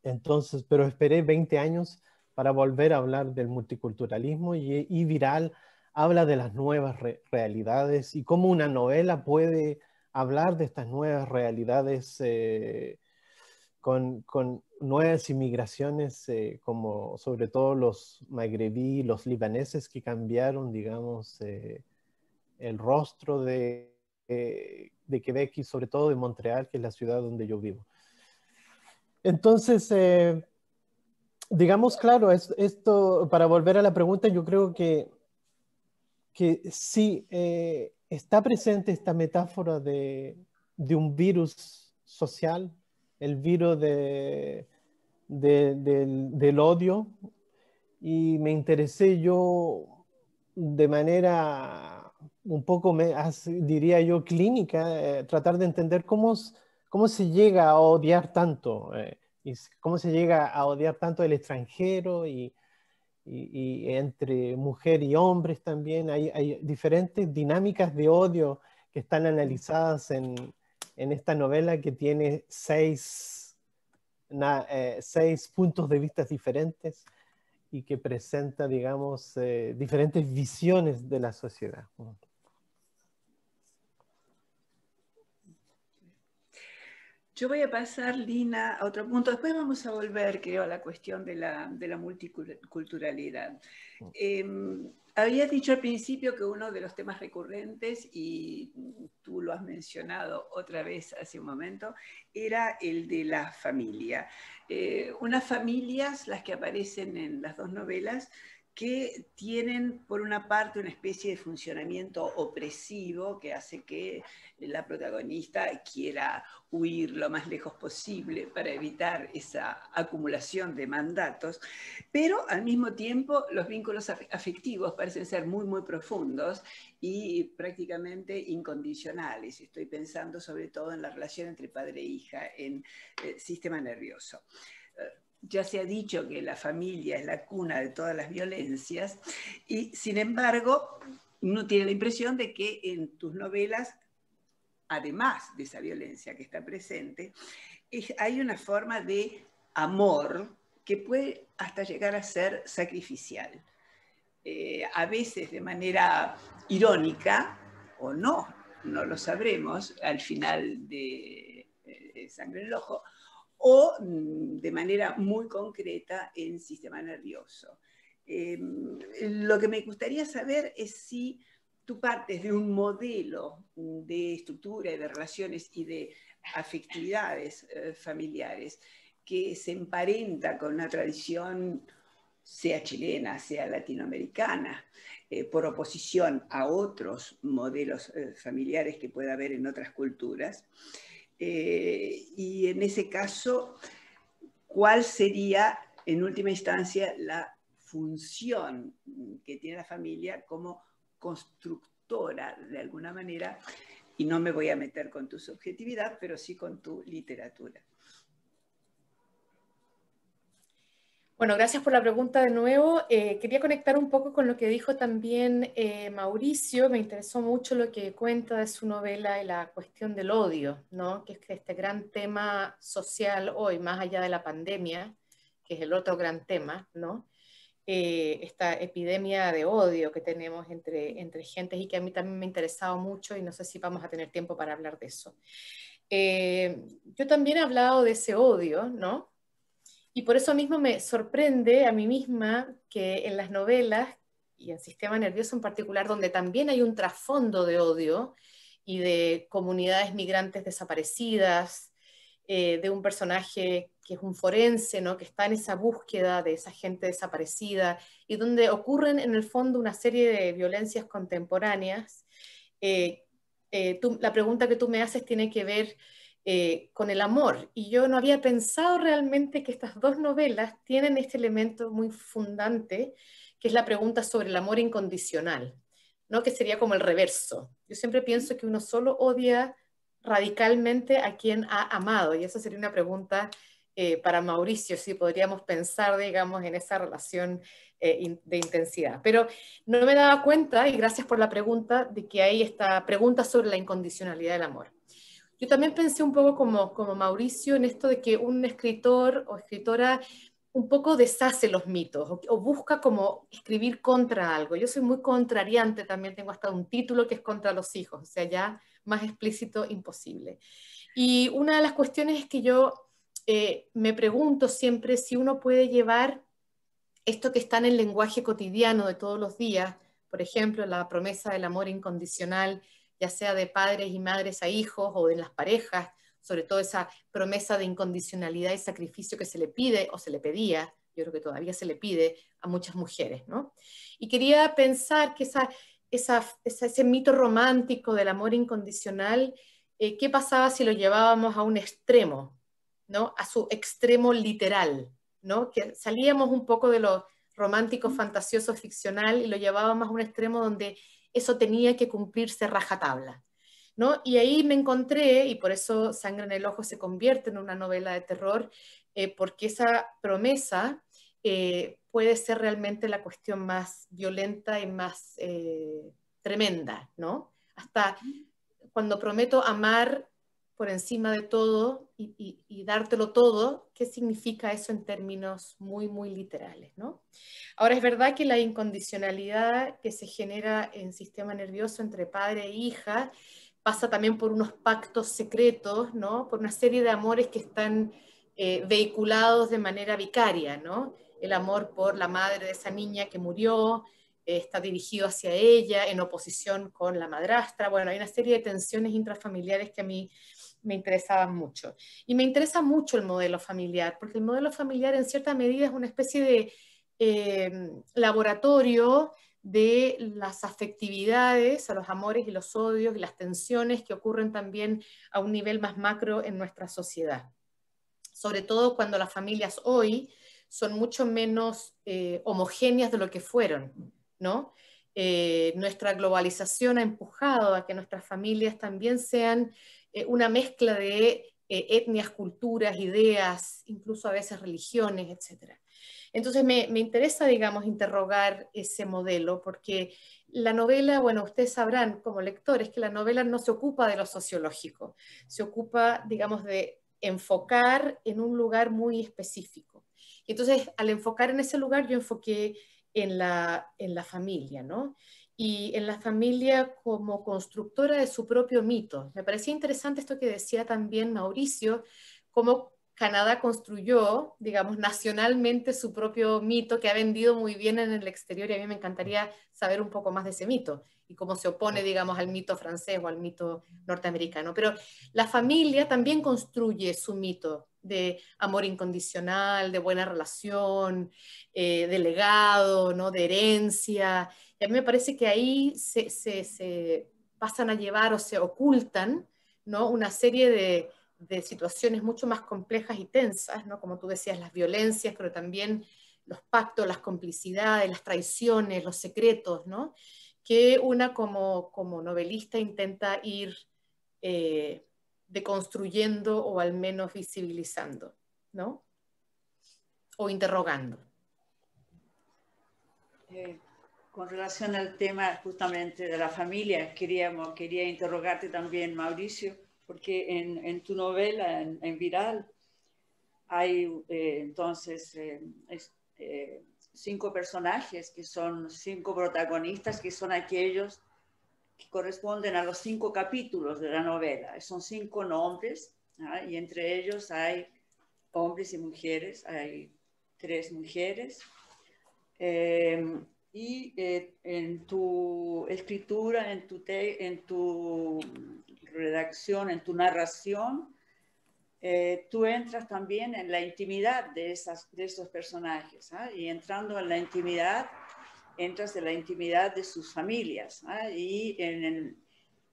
Entonces, pero esperé 20 años para volver a hablar del multiculturalismo y Viral habla de las nuevas realidades y cómo una novela puede hablar de estas nuevas realidades con nuevas inmigraciones, como sobre todo los magrebí, los libaneses que cambiaron, digamos, el rostro de Quebec y sobre todo de Montreal, que es la ciudad donde yo vivo. Entonces, digamos, claro, esto, para volver a la pregunta, yo creo que sí, está presente esta metáfora de un virus social, el virus del odio, y me interesé yo de manera un poco, diría yo, clínica, tratar de entender cómo se llega a odiar tanto, y cómo se llega a odiar tanto el extranjero y entre mujer y hombres también. Hay diferentes dinámicas de odio que están analizadas en esta novela que tiene seis puntos de vista diferentes y que presenta, digamos, diferentes visiones de la sociedad. Yo voy a pasar, Lina, a otro punto. Después vamos a volver, creo, a la cuestión de la multiculturalidad. Habías dicho al principio que uno de los temas recurrentes, y tú lo has mencionado otra vez hace un momento, era el de la familia. Unas familias, las que aparecen en las dos novelas, que tienen, por una parte, una especie de funcionamiento opresivo que hace que la protagonista quiera huir lo más lejos posible para evitar esa acumulación de mandatos, pero al mismo tiempo los vínculos afectivos parecen ser muy, muy profundos y prácticamente incondicionales. Estoy pensando sobre todo en la relación entre padre e hija en Sistema Nervioso. Ya se ha dicho que la familia es la cuna de todas las violencias y, sin embargo, uno tiene la impresión de que en tus novelas, además de esa violencia que está presente, hay una forma de amor que puede hasta llegar a ser sacrificial. A veces de manera irónica, o no lo sabremos al final de Sangre en el Ojo, o de manera muy concreta en Sistema Nervioso. Lo que me gustaría saber es si tú partes de un modelo de estructura y de relaciones y de afectividades familiares que se emparenta con una tradición, sea chilena, sea latinoamericana, por oposición a otros modelos familiares que pueda haber en otras culturas. Y en ese caso, ¿cuál sería, en última instancia, la función que tiene la familia como constructora, de alguna manera, y no me voy a meter con tu subjetividad, pero sí con tu literatura. Bueno, gracias por la pregunta de nuevo. Quería conectar un poco con lo que dijo también Mauricio. Me interesó mucho lo que cuenta de su novela y la cuestión del odio, ¿no? Que es este gran tema social hoy, más allá de la pandemia, que es el otro gran tema, ¿no? Esta epidemia de odio que tenemos entre gentes y que a mí también me ha interesado mucho y no sé si vamos a tener tiempo para hablar de eso. Yo también he hablado de ese odio, ¿no? Y por eso mismo me sorprende a mí misma que en las novelas, y en Sistema Nervioso en particular, donde también hay un trasfondo de odio y de comunidades migrantes desaparecidas, de un personaje que es un forense, ¿no? Que está en esa búsqueda de esa gente desaparecida, y donde ocurren en el fondo una serie de violencias contemporáneas. La pregunta que tú me haces tiene que ver con el amor. Y yo no había pensado realmente que estas dos novelas tienen este elemento muy fundante, que es la pregunta sobre el amor incondicional, ¿no? Que sería como el reverso. Yo siempre pienso que uno solo odia radicalmente a quien ha amado, y esa sería una pregunta para Mauricio, si podríamos pensar, digamos, en esa relación de intensidad. Pero no me daba cuenta, y gracias por la pregunta, de que hay esta pregunta sobre la incondicionalidad del amor. Yo también pensé un poco como Mauricio en esto de que un escritor o escritora un poco deshace los mitos o busca como escribir contra algo. Yo soy muy contrariante, también tengo hasta un título que es contra los hijos, o sea, ya más explícito imposible. Y una de las cuestiones es que yo me pregunto siempre si uno puede llevar esto que está en el lenguaje cotidiano de todos los días, por ejemplo, la promesa del amor incondicional, ya sea de padres y madres a hijos o de las parejas, sobre todo esa promesa de incondicionalidad y sacrificio que se le pide o se le pedía, yo creo que todavía se le pide a muchas mujeres, ¿no? Y quería pensar que ese mito romántico del amor incondicional, ¿qué pasaba si lo llevábamos a un extremo, ¿no? A su extremo literal, ¿no? Que salíamos un poco de lo romántico, fantasioso, ficcional y lo llevábamos a un extremo donde eso tenía que cumplirse rajatabla, ¿no? Y ahí me encontré, y por eso Sangre en el Ojo se convierte en una novela de terror, porque esa promesa puede ser realmente la cuestión más violenta y más tremenda, ¿no? Hasta cuando prometo amar por encima de todo y dártelo todo, ¿qué significa eso en términos muy, muy literales, ¿no? Ahora, es verdad que la incondicionalidad que se genera en sistema nervioso entre padre e hija pasa también por unos pactos secretos, ¿no? Por una serie de amores que están vehiculados de manera vicaria, ¿no? El amor por la madre de esa niña que murió, está dirigido hacia ella en oposición con la madrastra. Bueno, hay una serie de tensiones intrafamiliares que a mí me interesaban mucho. Y me interesa mucho el modelo familiar, porque el modelo familiar en cierta medida es una especie de laboratorio de las afectividades, a los amores y los odios y las tensiones que ocurren también a un nivel más macro en nuestra sociedad. Sobre todo cuando las familias hoy son mucho menos homogéneas de lo que fueron, ¿no? Nuestra globalización ha empujado a que nuestras familias también sean una mezcla de etnias, culturas, ideas, incluso a veces religiones, etc. Entonces me interesa, digamos, interrogar ese modelo, porque la novela, bueno, ustedes sabrán como lectores que la novela no se ocupa de lo sociológico, se ocupa, digamos, de enfocar en un lugar muy específico. Y entonces, al enfocar en ese lugar, yo enfoqué en la familia, ¿no? Y en la familia como constructora de su propio mito. Me parecía interesante esto que decía también Mauricio, cómo Canadá construyó, digamos, nacionalmente su propio mito que ha vendido muy bien en el exterior, y a mí me encantaría saber un poco más de ese mito y cómo se opone, digamos, al mito francés o al mito norteamericano. Pero la familia también construye su mito de amor incondicional, de buena relación, de legado, ¿no? De herencia. Y a mí me parece que ahí se pasan a llevar o se ocultan, ¿no? Una serie de situaciones mucho más complejas y tensas, ¿no? Como tú decías, las violencias, pero también los pactos, las complicidades, las traiciones, los secretos, ¿no? Que una como novelista intenta ir deconstruyendo o al menos visibilizando, ¿no? O interrogando. Con relación al tema justamente de la familia, quería interrogarte también, Mauricio, porque en tu novela, en Viral, hay entonces 5 personajes que son 5 protagonistas, que son aquellos que corresponden a los 5 capítulos de la novela. Son 5 nombres, ¿ah? Y entre ellos hay hombres y mujeres, hay 3 mujeres. En tu escritura, en tu redacción, en tu narración, tú entras también en la intimidad de estos personajes, ¿ah? Y entrando en la intimidad, entras en la intimidad de sus familias, ¿ah? Y en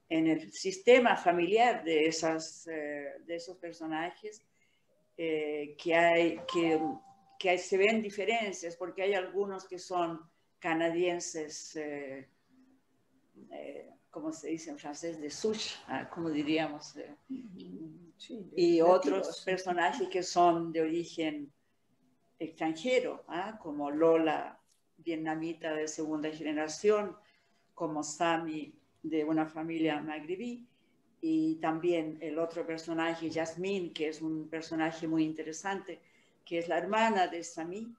el sistema familiar de esos personajes, se ven diferencias, porque hay algunos que son canadienses, como se dice en francés, de souche, como diríamos, sí, y nativos. Otros personajes que son de origen extranjero, como Lola, vietnamita de segunda generación, como Sami, de una familia magrebí, y también el otro personaje, Yasmín, que es un personaje muy interesante, que es la hermana de Sami,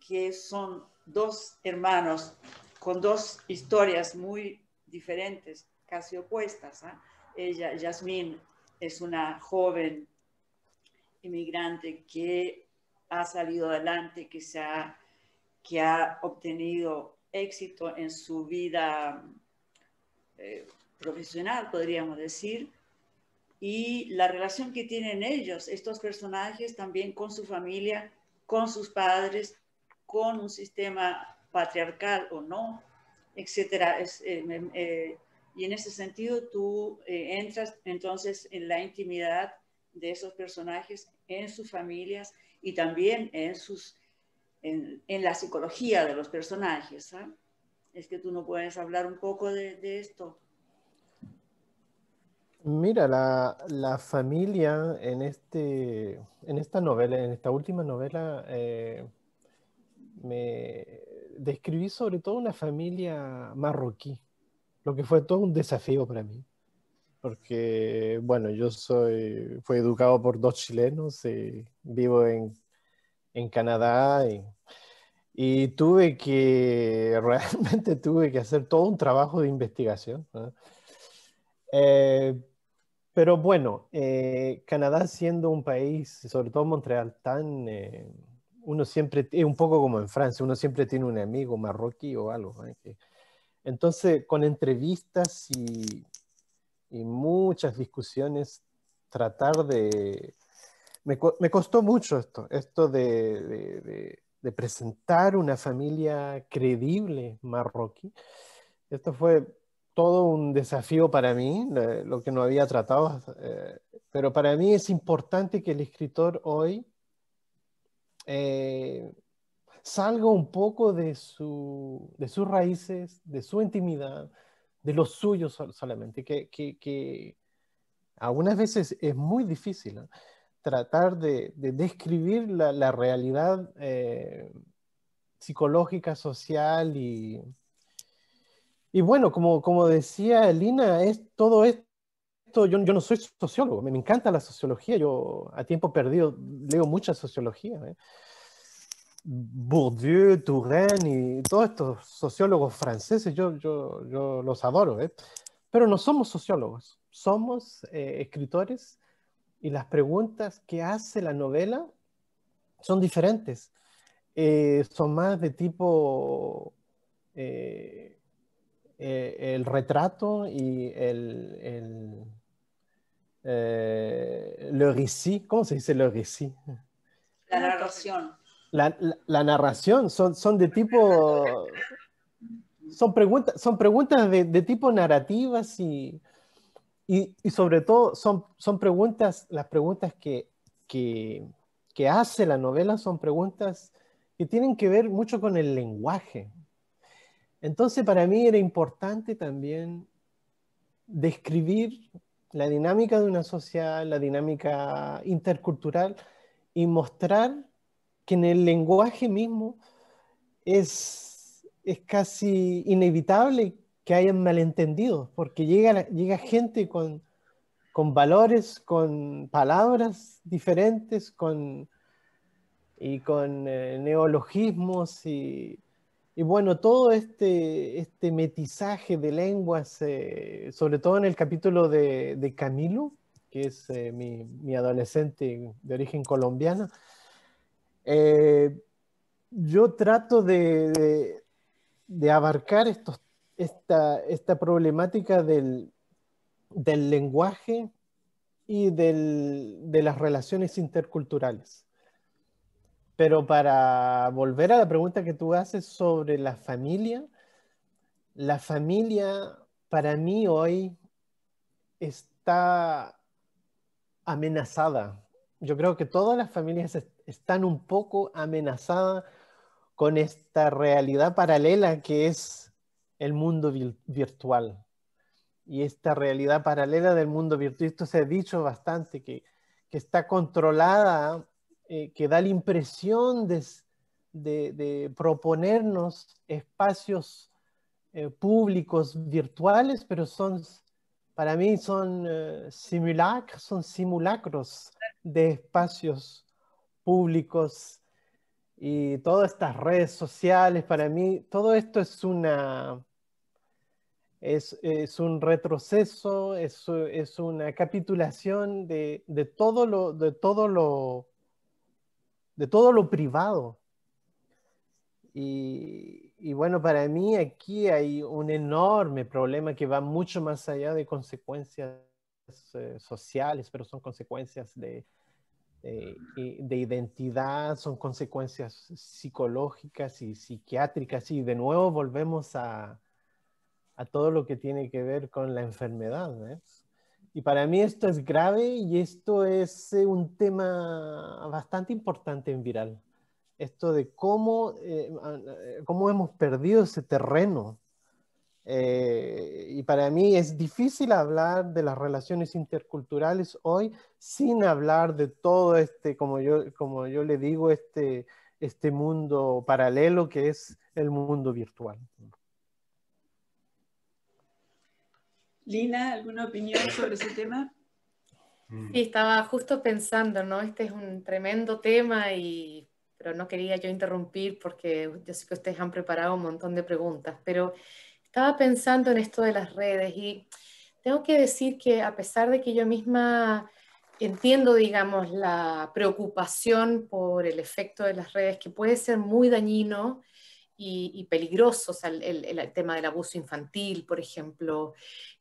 que son 2 hermanos con 2 historias muy diferentes, casi opuestas, ¿eh? Ella, Yasmín, es una joven inmigrante que ha salido adelante, que ha obtenido éxito en su vida profesional, podríamos decir, y la relación que tienen ellos, estos personajes, también con su familia, con sus padres, con un sistema patriarcal o no, etcétera. Y en ese sentido tú entras entonces en la intimidad de esos personajes, en sus familias y también en la psicología de los personajes, ¿eh? Es que tú no puedes hablar un poco de esto. Mira, la familia en esta novela, en esta última novela, me describí sobre todo una familia marroquí, lo que fue todo un desafío para mí, porque, bueno, fui educado por 2 chilenos, vivo en Canadá y realmente tuve que hacer todo un trabajo de investigación, ¿no? Pero bueno, Canadá siendo un país, sobre todo Montreal, uno siempre, es un poco como en Francia, uno siempre tiene un amigo marroquí o algo, ¿eh? Entonces, con entrevistas y muchas discusiones, me costó mucho esto de presentar una familia creíble marroquí. Esto fue todo un desafío para mí, lo que no había tratado, pero para mí es importante que el escritor hoy salga un poco de sus raíces, de su intimidad, de lo suyo solamente, que algunas veces es muy difícil, ¿no? Tratar de describir la realidad psicológica, social y bueno, como decía Lina, todo esto, yo no soy sociólogo, me encanta la sociología, yo a tiempo perdido leo mucha sociología, ¿eh? Bourdieu, Touraine y todos estos sociólogos franceses, yo los adoro, ¿eh? Pero no somos sociólogos, somos escritores y las preguntas que hace la novela son diferentes. Son más de tipo el retrato y le récit. ¿Cómo se dice le récit? La narración. La narración son de tipo... Son preguntas de tipo narrativas y sobre todo son preguntas, las preguntas que hace la novela son preguntas que tienen que ver mucho con el lenguaje. Entonces para mí era importante también describir la dinámica de una sociedad, la dinámica intercultural, y mostrar que en el lenguaje mismo es casi inevitable que hayan malentendidos, porque llega gente con valores, con palabras diferentes, y con neologismos y bueno, todo este metizaje de lenguas, sobre todo en el capítulo de Camilo, que es mi adolescente de origen colombiano, eh, yo trato de abarcar esta problemática del lenguaje y de las relaciones interculturales. Pero para volver a la pregunta que tú haces sobre la familia para mí hoy está amenazada. Yo creo que todas las familias están un poco amenazadas con esta realidad paralela que es el mundo virtual. Y esta realidad paralela del mundo virtual, esto se ha dicho bastante, que está controlada, que da la impresión de proponernos espacios públicos virtuales, pero para mí son simulacros de espacios públicos y todas estas redes sociales. Para mí todo esto es un retroceso, es una capitulación de todo lo privado. Y bueno, para mí aquí hay un enorme problema que va mucho más allá de consecuencias sociales, pero son consecuencias de identidad, son consecuencias psicológicas y psiquiátricas, y de nuevo volvemos a todo lo que tiene que ver con la enfermedad, ¿ves? Y para mí esto es grave y esto es un tema bastante importante en Viral. Esto de cómo hemos perdido ese terreno. Y para mí es difícil hablar de las relaciones interculturales hoy sin hablar de todo como yo le digo, este mundo paralelo que es el mundo virtual. Lina, ¿alguna opinión sobre ese tema? Sí, estaba justo pensando, ¿no? Este es un tremendo tema, pero no quería yo interrumpir porque yo sé que ustedes han preparado un montón de preguntas, pero estaba pensando en esto de las redes y tengo que decir que a pesar de que yo misma entiendo, digamos, la preocupación por el efecto de las redes, que puede ser muy dañino y peligroso, o sea, el tema del abuso infantil, por ejemplo,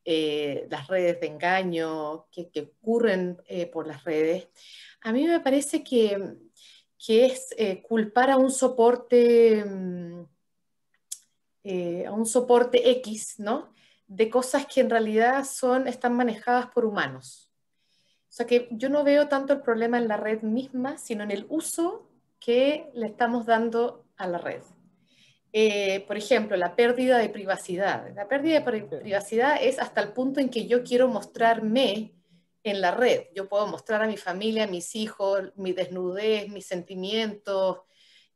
las redes de engaño que ocurren por las redes, a mí me parece que es culpar a un soporte X, ¿no? De cosas que en realidad están manejadas por humanos. O sea que yo no veo tanto el problema en la red misma, sino en el uso que le estamos dando a la red. Por ejemplo, la pérdida de privacidad. La pérdida de privacidad es hasta el punto en que yo quiero mostrarme en la red. Yo puedo mostrar a mi familia, a mis hijos, mi desnudez, mis sentimientos,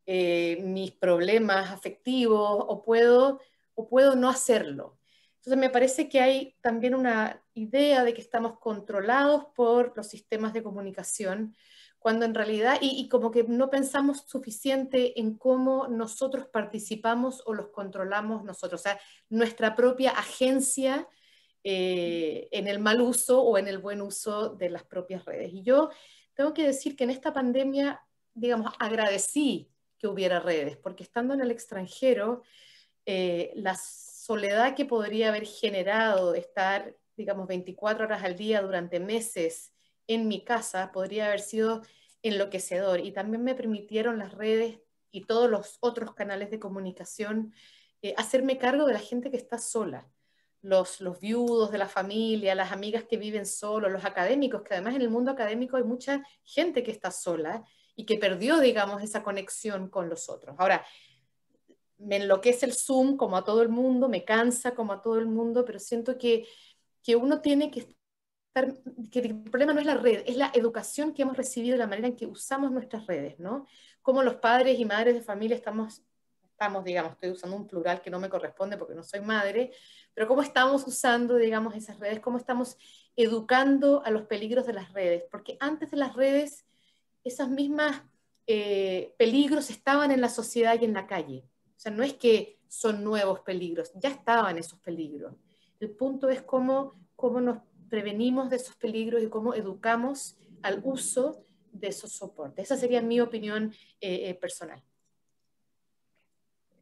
mis problemas afectivos, o puedo no hacerlo. Entonces me parece que hay también una idea de que estamos controlados por los sistemas de comunicación, cuando en realidad, y como que no pensamos suficiente en cómo nosotros participamos o los controlamos nosotros, o sea, nuestra propia agencia en el mal uso o en el buen uso de las propias redes. Y yo tengo que decir que en esta pandemia, digamos, agradecí que hubiera redes, porque estando en el extranjero, la soledad que podría haber generado estar, digamos, 24 horas al día durante meses en mi casa podría haber sido enloquecedor. Y también me permitieron las redes y todos los otros canales de comunicación hacerme cargo de la gente que está sola. Los viudos de la familia, las amigas que viven solos, los académicos, que además en el mundo académico hay mucha gente que está sola y que perdió, digamos, esa conexión con los otros. Ahora, me enloquece el Zoom como a todo el mundo, me cansa como a todo el mundo, pero siento que uno tiene que que el problema no es la red, es la educación que hemos recibido, la manera en que usamos nuestras redes, ¿no? Cómo los padres y madres de familia estamos, digamos, estoy usando un plural que no me corresponde porque no soy madre, pero cómo estamos usando, digamos, esas redes, cómo estamos educando a los peligros de las redes, porque antes de las redes, esas mismas peligros estaban en la sociedad y en la calle. O sea, no es que son nuevos peligros, ya estaban esos peligros. El punto es cómo nos prevenimos de esos peligros y cómo educamos al uso de esos soportes. Esa sería mi opinión personal.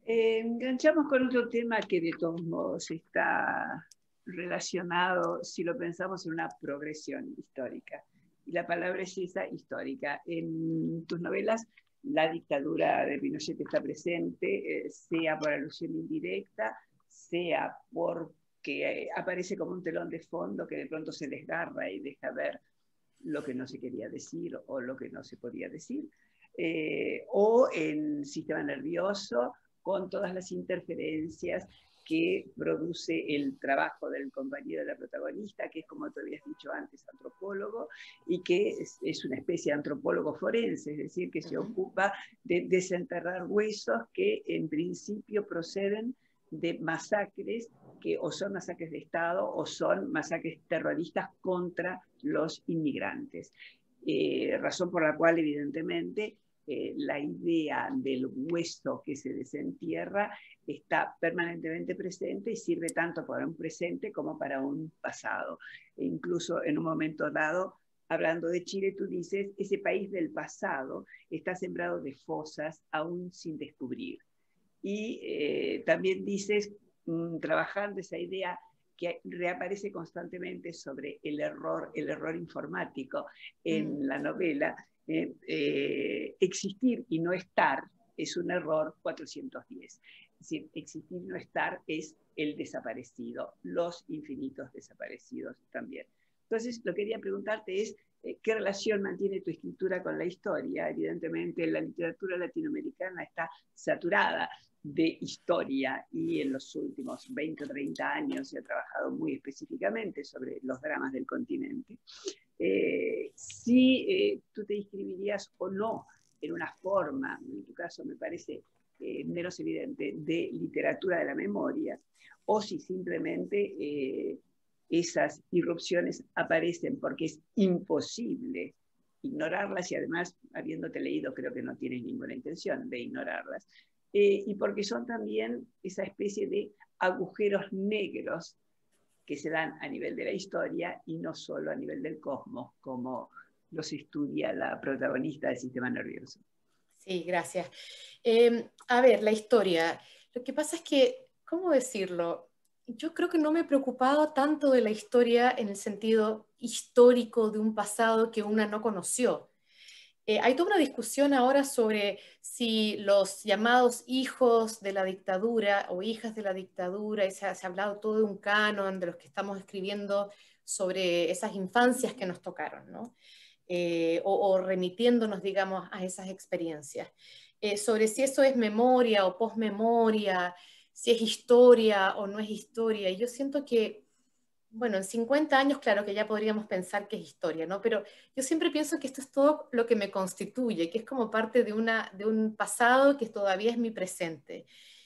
Enganchamos con otro tema que de todos modos está relacionado, si lo pensamos, en una progresión histórica. Y la palabra es esa, histórica. En tus novelas, la dictadura de Pinochet está presente, sea por alusión indirecta, sea porque aparece como un telón de fondo que de pronto se desgarra y deja ver lo que no se quería decir o lo que no se podía decir, o en sistema nervioso, con todas las interferencias que produce el trabajo del compañero de la protagonista, que es, como tú habías dicho antes, antropólogo, y que es una especie de antropólogo forense, es decir, que se ocupa de desenterrar huesos que en principio proceden de masacres que o son masacres de Estado o son masacres terroristas contra los inmigrantes. Razón por la cual, evidentemente, la idea del hueso que se desentierra está permanentemente presente y sirve tanto para un presente como para un pasado. E incluso en un momento dado, hablando de Chile, tú dices, ese país del pasado está sembrado de fosas aún sin descubrir. Y también dices, trabajando esa idea que reaparece constantemente sobre el error informático en la novela, existir y no estar es un error 410. Es decir, existir y no estar es el desaparecido, los infinitos desaparecidos también. Entonces, lo que quería preguntarte es, ¿qué relación mantiene tu escritura con la historia? Evidentemente, la literatura latinoamericana está saturada de historia y en los últimos 20 o 30 años se ha trabajado muy específicamente sobre los dramas del continente. Si tú te inscribirías o no en una forma, en tu caso me parece menos evidente, de literatura de la memoria, o si simplemente esas irrupciones aparecen porque es imposible ignorarlas y además, habiéndote leído, creo que no tienes ninguna intención de ignorarlas, y porque son también esa especie de agujeros negros que se dan a nivel de la historia y no solo a nivel del cosmos, como los estudia la protagonista del sistema nervioso. Sí, gracias. A ver, la historia. Lo que pasa es que, ¿cómo decirlo? Yo creo que no me he preocupado tanto de la historia en el sentido histórico de un pasado que una no conoció. Hay toda una discusión ahora sobre si los llamados hijos de la dictadura o hijas de la dictadura, y se ha hablado todo de un canon de los que estamos escribiendo sobre esas infancias que nos tocaron, ¿no? O remitiéndonos, digamos, a esas experiencias. Sobre si eso es memoria o posmemoria, si es historia o no es historia. Y yo siento que, bueno, en 50 años, claro que ya podríamos pensar que es historia, ¿no? Pero yo siempre pienso que esto es todo lo que me constituye, que es como parte de un pasado que todavía es mi presente.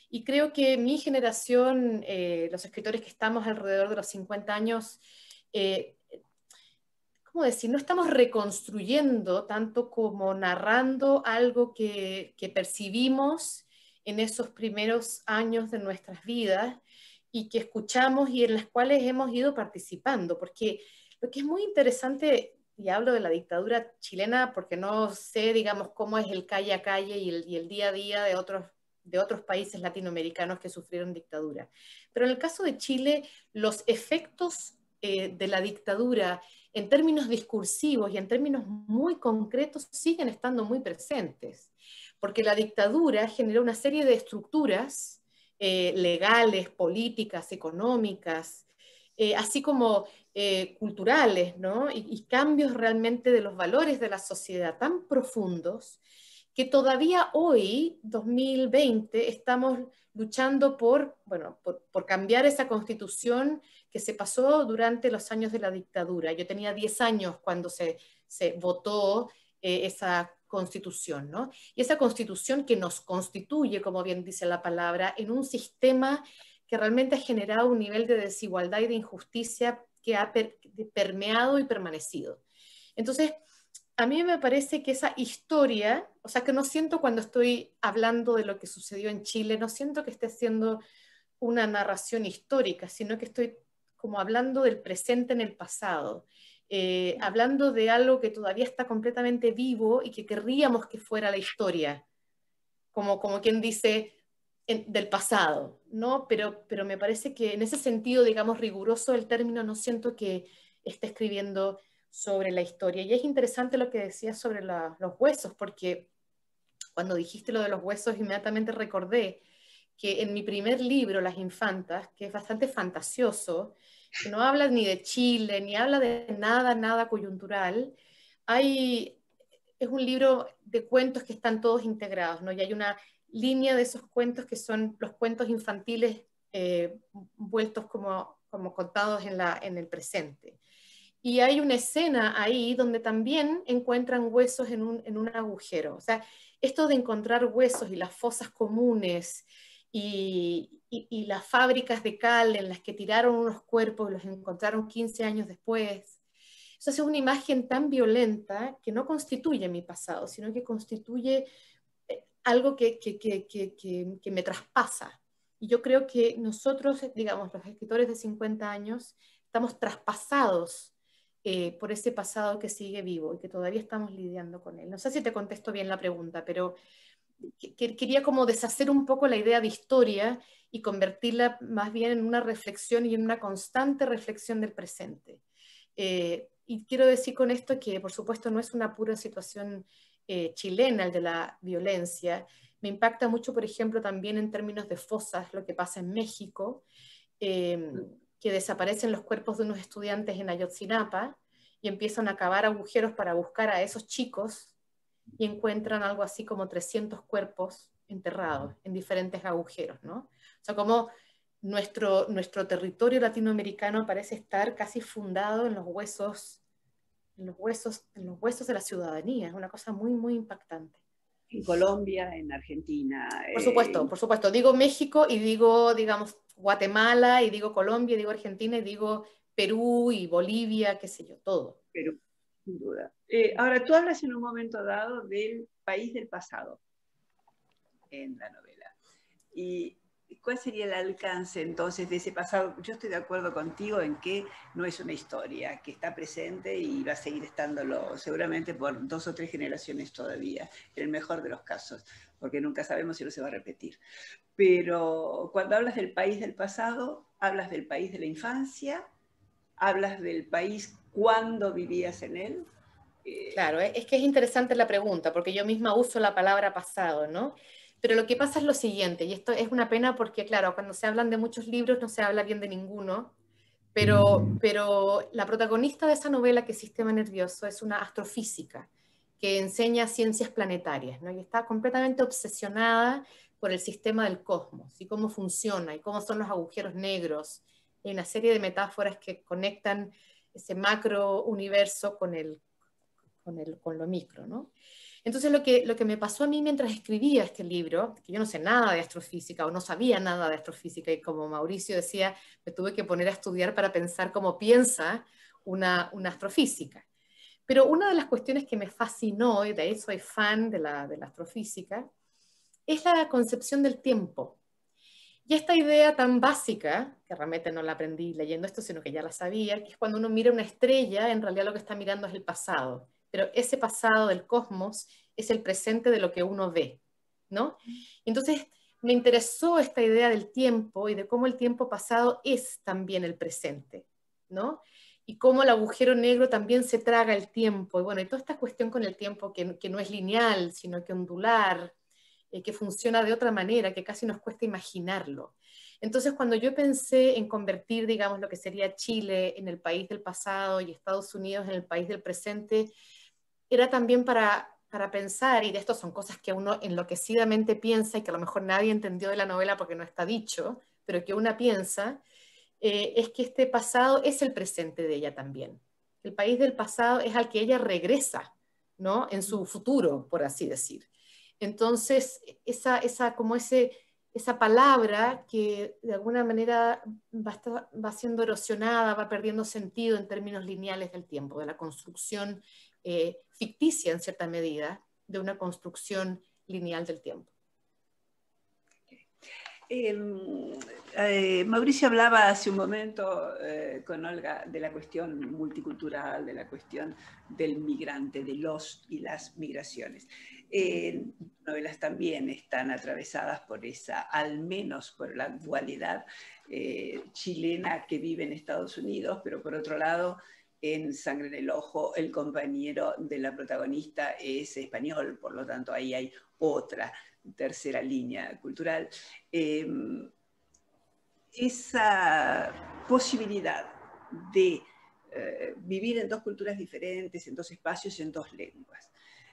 Y creo que mi generación, los escritores que estamos alrededor de los 50 años, ¿cómo decir? No estamos reconstruyendo tanto como narrando algo que percibimos en esos primeros años de nuestras vidas y que escuchamos y en las cuales hemos ido participando, porque lo que es muy interesante, y hablo de la dictadura chilena porque no sé, digamos, cómo es el calle a calle y el día a día de otros países latinoamericanos que sufrieron dictadura. Pero en el caso de Chile, los efectos de la dictadura en términos discursivos y en términos muy concretos siguen estando muy presentes, porque la dictadura generó una serie de estructuras legales, políticas, económicas, así como culturales, ¿no? Y cambios realmente de los valores de la sociedad tan profundos que todavía hoy, 2020, estamos luchando por cambiar esa constitución que se pasó durante los años de la dictadura. Yo tenía 10 años cuando se votó esa constitución, ¿no? Y esa constitución que nos constituye, como bien dice la palabra, en un sistema que realmente ha generado un nivel de desigualdad y de injusticia que ha permeado y permanecido. Entonces, a mí me parece que esa historia, o sea, que no siento cuando estoy hablando de lo que sucedió en Chile, no siento que esté haciendo una narración histórica, sino que estoy como hablando del presente en el pasado, hablando de algo que todavía está completamente vivo y que querríamos que fuera la historia, como quien dice del pasado, ¿no? Pero me parece que en ese sentido, digamos, riguroso del término, no siento que esté escribiendo sobre la historia. Y es interesante lo que decías sobre los huesos, porque cuando dijiste lo de los huesos, inmediatamente recordé que en mi primer libro, Las Infantas, que es bastante fantasioso, que no habla ni de Chile, ni habla de nada coyuntural, es un libro de cuentos que están todos integrados, ¿no? Y hay una línea de esos cuentos que son los cuentos infantiles vueltos como contados en el presente. Y hay una escena ahí donde también encuentran huesos en un agujero. O sea, esto de encontrar huesos y las fosas comunes y las fábricas de cal en las que tiraron unos cuerpos y los encontraron 15 años después. Eso es una imagen tan violenta que no constituye mi pasado, sino que constituye algo que me traspasa. Y yo creo que nosotros, digamos, los escritores de 50 años, estamos traspasados por ese pasado que sigue vivo y que todavía estamos lidiando con él. No sé si te contesto bien la pregunta, pero quería como deshacer un poco la idea de historia y convertirla más bien en una reflexión y en una constante reflexión del presente. Y quiero decir con esto que, por supuesto, no es una pura situación chilena el de la violencia. Me impacta mucho, por ejemplo, también en términos de fosas, lo que pasa en México, que desaparecen los cuerpos de unos estudiantes en Ayotzinapa y empiezan a cavar agujeros para buscar a esos chicos y encuentran algo así como 300 cuerpos enterrados en diferentes agujeros, ¿no? O sea, como nuestro territorio latinoamericano parece estar casi fundado en los huesos de la ciudadanía. Es una cosa muy impactante. En Colombia, en Argentina. Por supuesto. Digo México y digo, digamos, Guatemala, y digo Colombia, y digo Argentina, y digo Perú y Bolivia, qué sé yo, todo. Perú, sin duda. Ahora, tú hablas en un momento dado del país del pasado en la novela. ¿Y cuál sería el alcance entonces de ese pasado? Yo estoy de acuerdo contigo en que no es una historia, que está presente y va a seguir estándolo seguramente por 2 o 3 generaciones todavía, en el mejor de los casos, porque nunca sabemos si no se va a repetir. Pero cuando hablas del país del pasado, hablas del país de la infancia, hablas del país cuando vivías en él. Claro, es que es interesante la pregunta, porque yo misma uso la palabra pasado, ¿no? Pero lo que pasa es lo siguiente, y esto es una pena porque, claro, cuando se hablan de muchos libros no se habla bien de ninguno, pero la protagonista de esa novela, que es Sistema Nervioso, es una astrofísica que enseña ciencias planetarias, ¿no? Y está completamente obsesionada por el sistema del cosmos y cómo funciona y cómo son los agujeros negros. Hay una serie de metáforas que conectan ese macro universo con lo micro, ¿no? Entonces lo que me pasó a mí mientras escribía este libro, que yo no sé nada de astrofísica o no sabía nada de astrofísica, y como Mauricio decía, me tuve que poner a estudiar para pensar cómo piensa una astrofísica. Pero una de las cuestiones que me fascinó, y de ahí soy fan de la astrofísica, es la concepción del tiempo. Y esta idea tan básica, que realmente no la aprendí leyendo esto, sino que ya la sabía, que es cuando uno mira una estrella, en realidad lo que está mirando es el pasado. Pero ese pasado del cosmos es el presente de lo que uno ve, ¿no? Entonces me interesó esta idea del tiempo y de cómo el tiempo pasado es también el presente, ¿no? Y cómo el agujero negro también se traga el tiempo. Y bueno, y toda esta cuestión con el tiempo que no es lineal, sino que ondular, que funciona de otra manera, que casi nos cuesta imaginarlo. Entonces, cuando yo pensé en convertir, digamos, lo que sería Chile en el país del pasado y Estados Unidos en el país del presente, era también para para pensar, y de esto son cosas que uno enloquecidamente piensa y que a lo mejor nadie entendió de la novela porque no está dicho, pero que una piensa, es que este pasado es el presente de ella también. El país del pasado es al que ella regresa, ¿no? En su futuro, por así decir. Entonces, esa palabra que de alguna manera va siendo erosionada, va perdiendo sentido en términos lineales del tiempo, de la construcción ficticia en cierta medida, de una construcción lineal del tiempo. Mauricio hablaba hace un momento con Olga de la cuestión multicultural, de la cuestión del migrante, de los y las migraciones. Novelas también están atravesadas por esa, al menos por la dualidad chilena que vive en Estados Unidos, pero por otro lado, en Sangre en el Ojo, el compañero de la protagonista es español, por lo tanto ahí hay otra tercera línea cultural. Esa posibilidad de vivir en dos culturas diferentes, en dos espacios, en dos lenguas,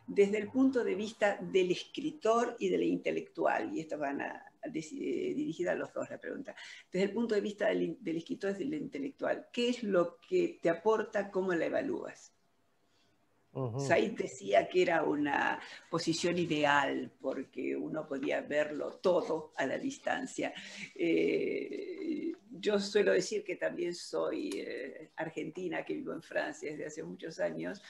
desde el punto de vista del escritor y del intelectual, y esto van dirigida a los dos la pregunta, desde el punto de vista del escritor y del intelectual, ¿qué es lo que te aporta? ¿Cómo la evalúas? Said decía que era una posición ideal porque uno podía verlo todo a la distancia. Yo suelo decir que también soy argentina, que vivo en Francia desde hace muchos años,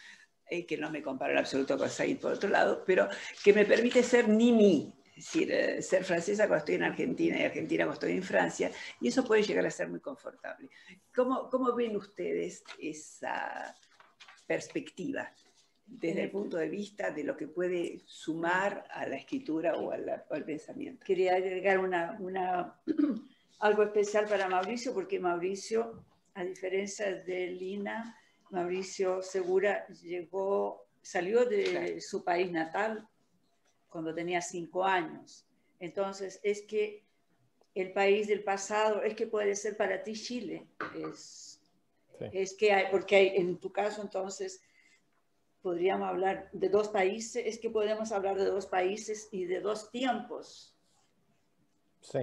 que no me comparo en absoluto con Said por otro lado, pero que me permite ser ni-ni, es decir, ser francesa cuando estoy en Argentina y argentina cuando estoy en Francia, y eso puede llegar a ser muy confortable. ¿Cómo ven ustedes esa perspectiva desde el punto de vista de lo que puede sumar a la escritura o al pensamiento? Quería agregar algo especial para Mauricio, porque Mauricio, a diferencia de Lina, Mauricio Segura salió de su país natal cuando tenía 5 años. Entonces, es que el país del pasado, es que puede ser para ti Chile. Es que porque en tu caso, entonces, podríamos hablar de dos países, es que podemos hablar de dos países y de dos tiempos. Sí.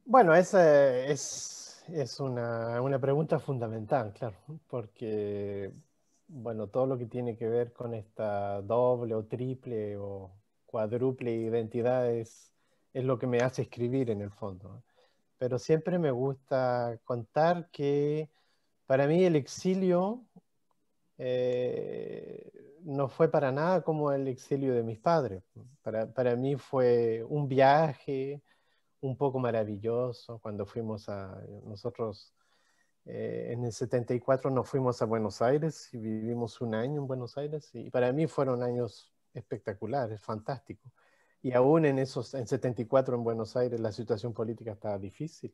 Bueno, esa es una pregunta fundamental, claro, porque, bueno, todo lo que tiene que ver con esta doble o triple o cuádruple identidad es lo que me hace escribir en el fondo. Pero siempre me gusta contar que para mí el exilio no fue para nada como el exilio de mis padres. Para mí fue un viaje un poco maravilloso cuando nosotros en el 74 nos fuimos a Buenos Aires y vivimos un año en Buenos Aires y para mí fueron años espectaculares, fantásticos. Y aún en 74 en Buenos Aires la situación política estaba difícil.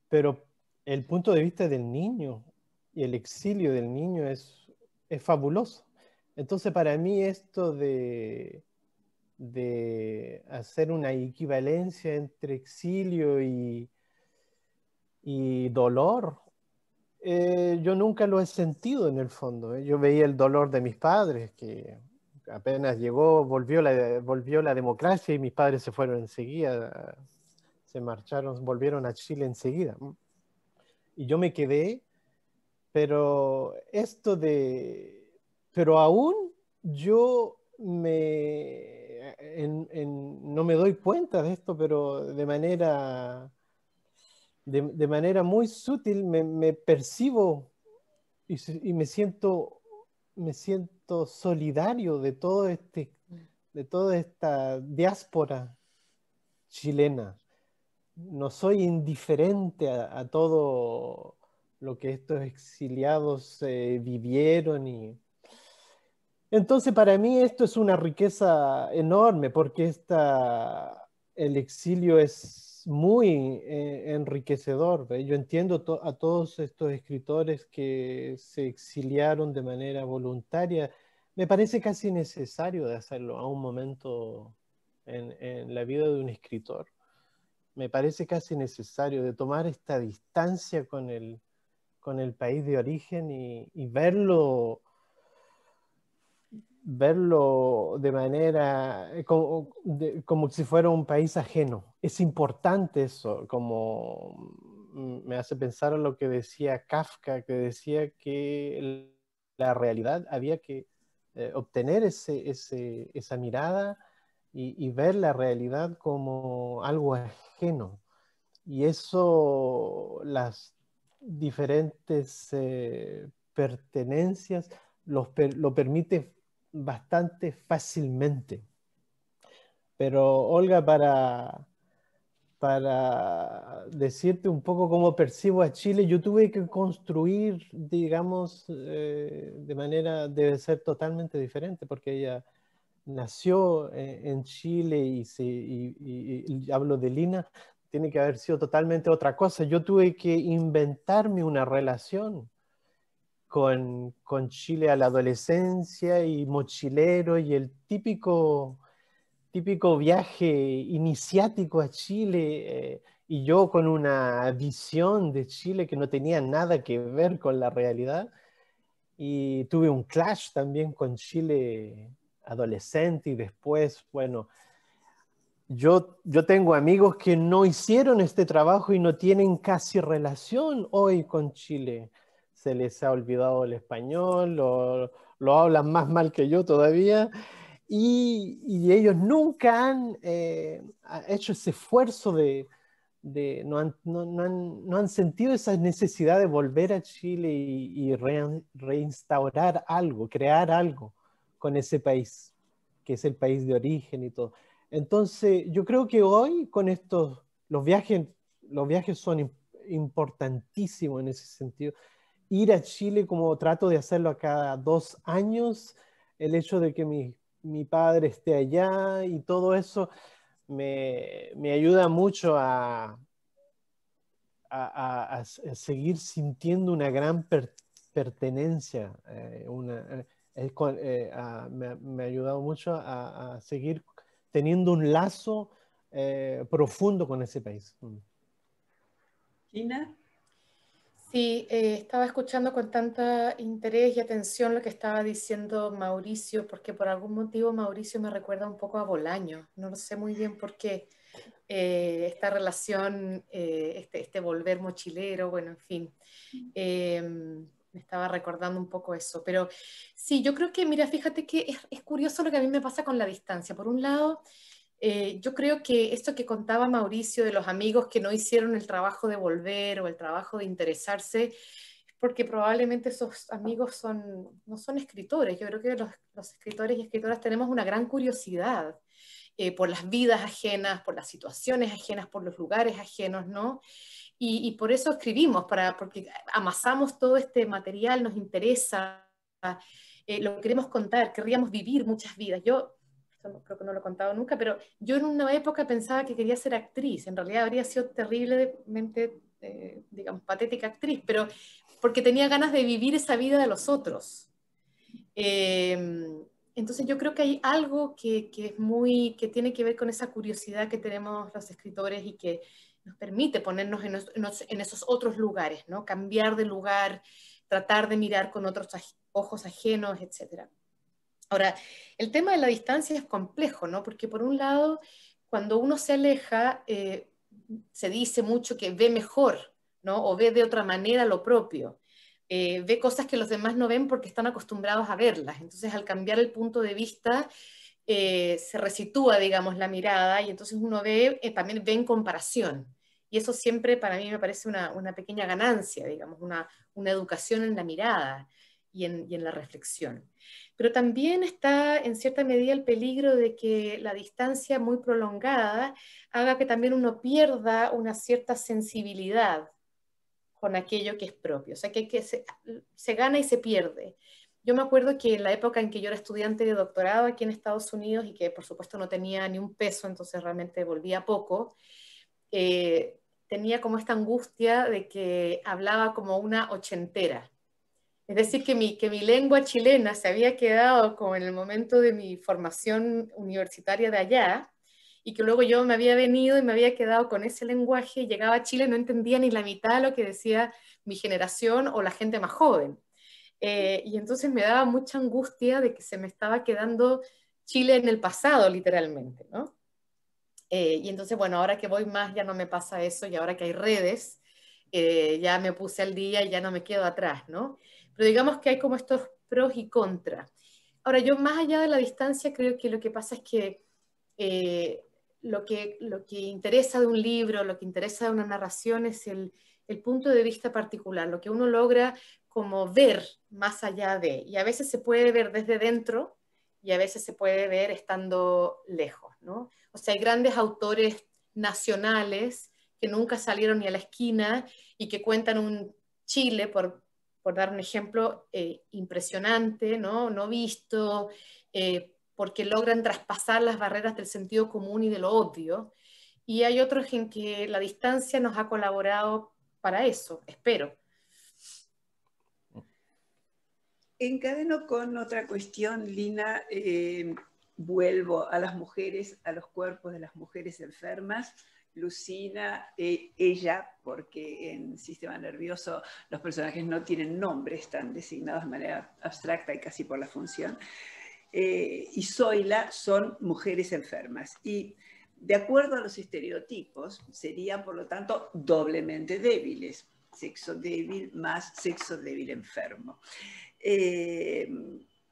Pero el punto de vista del niño y el exilio del niño es fabuloso. Entonces para mí esto de hacer una equivalencia entre exilio y dolor, yo nunca lo he sentido en el fondo. Yo veía el dolor de mis padres, que apenas llegó, volvió la democracia y mis padres se fueron enseguida, se marcharon, volvieron a Chile enseguida. Y yo me quedé, pero pero aún yo no me doy cuenta de esto, pero de manera muy sutil me percibo y me siento solidario de toda esta diáspora chilena. No soy indiferente a todo lo que estos exiliados vivieron entonces, para mí esto es una riqueza enorme porque el exilio es muy enriquecedor. ¿Ve? Yo entiendo a todos estos escritores que se exiliaron de manera voluntaria. Me parece casi necesario de hacerlo a un momento en la vida de un escritor. Me parece casi necesario de tomar esta distancia con el país de origen y verlo verlo de manera como si fuera un país ajeno. Es importante eso, como me hace pensar en lo que decía Kafka, que decía que la realidad había que obtener esa mirada y ver la realidad como algo ajeno. Y eso, las diferentes pertenencias lo permite bastante fácilmente. Pero Olga, para decirte un poco cómo percibo a Chile, yo tuve que construir, digamos, de manera, debe ser totalmente diferente, porque ella nació en Chile y hablo de Lina, tiene que haber sido totalmente otra cosa. Yo tuve que inventarme una relación con Chile a la adolescencia y mochilero y el típico viaje iniciático a Chile, y yo con una visión de Chile que no tenía nada que ver con la realidad. Y tuve un clash también con Chile adolescente y después, bueno, yo tengo amigos que no hicieron este trabajo y no tienen casi relación hoy con Chile. Se les ha olvidado el español, lo hablan más mal que yo todavía, y ellos nunca han hecho ese esfuerzo no han sentido esa necesidad de volver a Chile y reinstaurar algo, crear algo con ese país, que es el país de origen y todo. Entonces, yo creo que hoy con estos, los viajes son importantísimos en ese sentido. Ir a Chile como trato de hacerlo a cada 2 años, el hecho de que mi padre esté allá y todo eso me ayuda mucho a seguir sintiendo una gran pertenencia. Me ha ayudado mucho a seguir teniendo un lazo profundo con ese país. Gina. Sí, estaba escuchando con tanta interés y atención lo que estaba diciendo Mauricio, porque por algún motivo Mauricio me recuerda un poco a Bolaño. No lo sé muy bien por qué. Esta relación, este volver mochilero, bueno, en fin. Me estaba recordando un poco eso. Pero sí, yo creo que, mira, fíjate que es curioso lo que a mí me pasa con la distancia. Por un lado, yo creo que esto que contaba Mauricio de los amigos que no hicieron el trabajo de volver o el trabajo de interesarse, es porque probablemente esos amigos no son escritores. Yo creo que los escritores y escritoras tenemos una gran curiosidad por las vidas ajenas, por las situaciones ajenas, por los lugares ajenos, ¿no? Y por eso escribimos, porque amasamos todo este material, nos interesa, lo queremos contar, querríamos vivir muchas vidas. Yo creo que no lo he contado nunca, pero yo en una época pensaba que quería ser actriz. En realidad habría sido terriblemente, digamos, patética actriz, pero porque tenía ganas de vivir esa vida de los otros. Entonces yo creo que hay algo que tiene que ver con esa curiosidad que tenemos los escritores y que nos permite ponernos en esos otros lugares, ¿no? Cambiar de lugar, tratar de mirar con otros ojos ajenos, etc. Ahora, el tema de la distancia es complejo, ¿no? Porque por un lado, cuando uno se aleja, se dice mucho que ve mejor, ¿no? O ve de otra manera lo propio. Ve cosas que los demás no ven porque están acostumbrados a verlas. Entonces, al cambiar el punto de vista, se resitúa, digamos, la mirada y entonces uno también ve en comparación. Y eso siempre para mí me parece una pequeña ganancia, digamos, una educación en la mirada y en la reflexión. Pero también está en cierta medida el peligro de que la distancia muy prolongada haga que también uno pierda una cierta sensibilidad con aquello que es propio. O sea, que se gana y se pierde. Yo me acuerdo que en la época en que yo era estudiante de doctorado aquí en Estados Unidos y que por supuesto no tenía ni un peso, entonces realmente volvía poco, tenía como esta angustia de que hablaba como una ochentera. Es decir, que mi lengua chilena se había quedado como en el momento de mi formación universitaria de allá, y que luego yo me había venido y me había quedado con ese lenguaje, y llegaba a Chile y no entendía ni la mitad de lo que decía mi generación o la gente más joven. Y entonces me daba mucha angustia de que se me estaba quedando Chile en el pasado, literalmente, ¿no? Y entonces, bueno, ahora que voy más ya no me pasa eso, y ahora que hay redes, ya me puse al día y ya no me quedo atrás, ¿no? Pero digamos que hay como estos pros y contras. Ahora, yo más allá de la distancia, creo que lo que pasa es que lo que interesa de un libro, lo que interesa de una narración es el punto de vista particular, lo que uno logra como ver más allá de, y a veces se puede ver desde dentro y a veces se puede ver estando lejos, ¿no? O sea, hay grandes autores nacionales que nunca salieron ni a la esquina y que cuentan un Chile, por dar un ejemplo, impresionante, ¿no? No visto, porque logran traspasar las barreras del sentido común y de lo obvio. Y hay otros en que la distancia nos ha colaborado para eso, espero. Encadeno con otra cuestión, Lina. Vuelvo a las mujeres, a los cuerpos de las mujeres enfermas. Lucina, ella, porque en Sistema Nervioso los personajes no tienen nombres, están designados de manera abstracta y casi por la función. Y Zoila son mujeres enfermas. Y de acuerdo a los estereotipos, serían, por lo tanto, doblemente débiles. Sexo débil más sexo débil enfermo.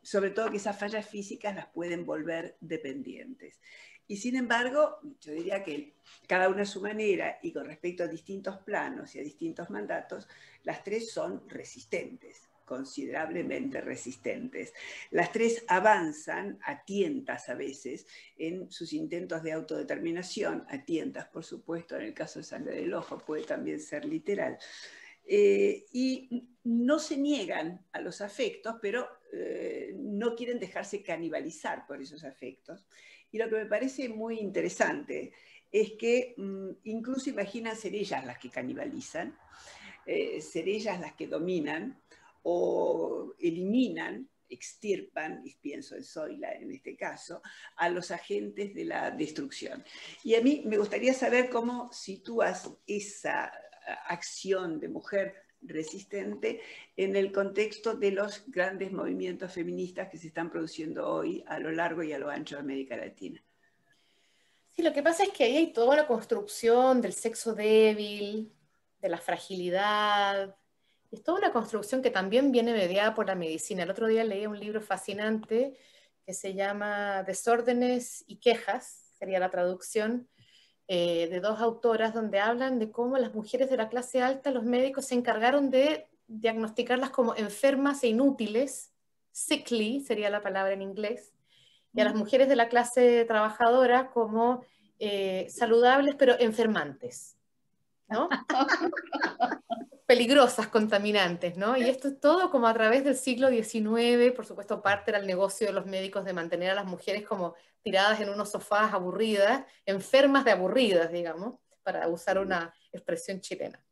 Sobre todo que esas fallas físicas las pueden volver dependientes. Y sin embargo, yo diría que cada una a su manera y con respecto a distintos planos y a distintos mandatos, las tres son resistentes, considerablemente resistentes. Las tres avanzan a tientas a veces en sus intentos de autodeterminación, a tientas, por supuesto, en el caso de Sangre del Ojo puede también ser literal. Y no se niegan a los afectos, pero no quieren dejarse canibalizar por esos afectos. Y lo que me parece muy interesante es que incluso imaginan ser ellas las que canibalizan, ser ellas las que dominan o eliminan, extirpan, y pienso en Zoila en este caso, a los agentes de la destrucción. Y a mí me gustaría saber cómo sitúas esa acción de mujer resistente en el contexto de los grandes movimientos feministas que se están produciendo hoy a lo largo y a lo ancho de América Latina. Sí, lo que pasa es que ahí hay toda una construcción del sexo débil, de la fragilidad. Es toda una construcción que también viene mediada por la medicina. El otro día leí un libro fascinante que se llama Desórdenes y Quejas, sería la traducción, de dos autoras donde hablan de cómo las mujeres de la clase alta, los médicos se encargaron de diagnosticarlas como enfermas e inútiles, sickly sería la palabra en inglés, y a las mujeres de la clase trabajadora como saludables pero enfermantes, ¿no? Peligrosas, contaminantes, ¿no? Y esto es todo como a través del siglo XIX, por supuesto parte era el negocio de los médicos de mantener a las mujeres como tiradas en unos sofás aburridas, enfermas de aburridas, digamos, para usar una expresión chilena.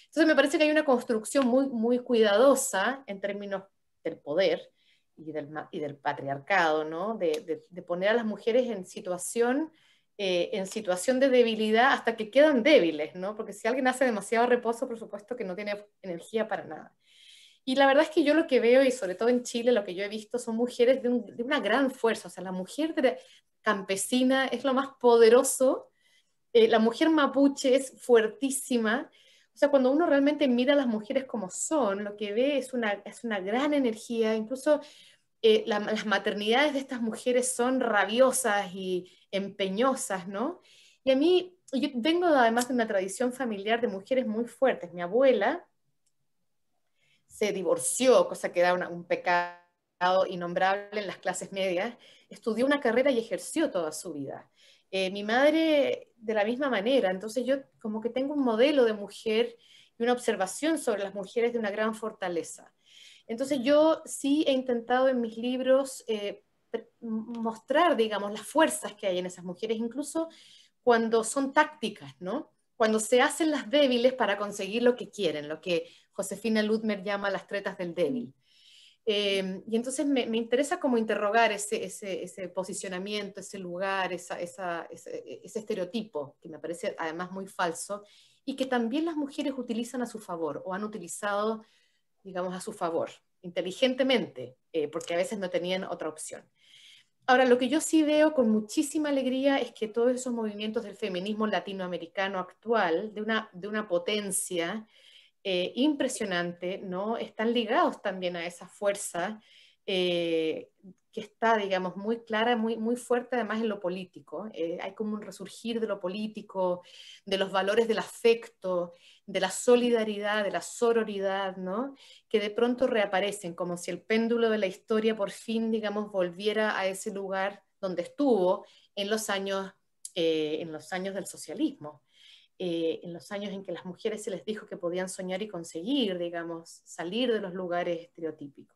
Entonces me parece que hay una construcción muy, muy cuidadosa en términos del poder y del patriarcado, ¿no? De poner a las mujeres en situación de debilidad hasta que quedan débiles, ¿no? Porque si alguien hace demasiado reposo, por supuesto que no tiene energía para nada. Y la verdad es que yo lo que veo, y sobre todo en Chile, lo que yo he visto son mujeres de una gran fuerza. O sea, la mujer campesina es lo más poderoso. La mujer mapuche es fuertísima. O sea, cuando uno realmente mira a las mujeres como son, lo que ve es una gran energía. Incluso las maternidades de estas mujeres son rabiosas y empeñosas, ¿no? Y a mí, yo vengo además de una tradición familiar de mujeres muy fuertes. Mi abuela se divorció, cosa que era un pecado innombrable en las clases medias, estudió una carrera y ejerció toda su vida. Mi madre de la misma manera, entonces yo como que tengo un modelo de mujer y una observación sobre las mujeres de una gran fortaleza. Entonces yo sí he intentado en mis libros mostrar, digamos, las fuerzas que hay en esas mujeres, incluso cuando son tácticas, ¿no? Cuando se hacen las débiles para conseguir lo que quieren, lo que Josefina Ludmer llama las tretas del débil. Y entonces me interesa como interrogar ese posicionamiento, ese lugar, ese estereotipo, que me parece además muy falso, y que también las mujeres utilizan a su favor, o han utilizado, digamos, a su favor. inteligentemente, porque a veces no tenían otra opción. Ahora, lo que yo sí veo con muchísima alegría es que todos esos movimientos del feminismo latinoamericano actual, de una potencia impresionante, ¿no? Están ligados también a esa fuerza que está, digamos, muy clara, muy fuerte además en lo político. Hay como un resurgir de lo político, de los valores del afecto, de la solidaridad, de la sororidad, ¿no? Que de pronto reaparecen, como si el péndulo de la historia por fin, digamos, volviera a ese lugar donde estuvo en los años del socialismo. En los años en que las mujeres se les dijo que podían soñar y conseguir, digamos, salir de los lugares estereotípicos.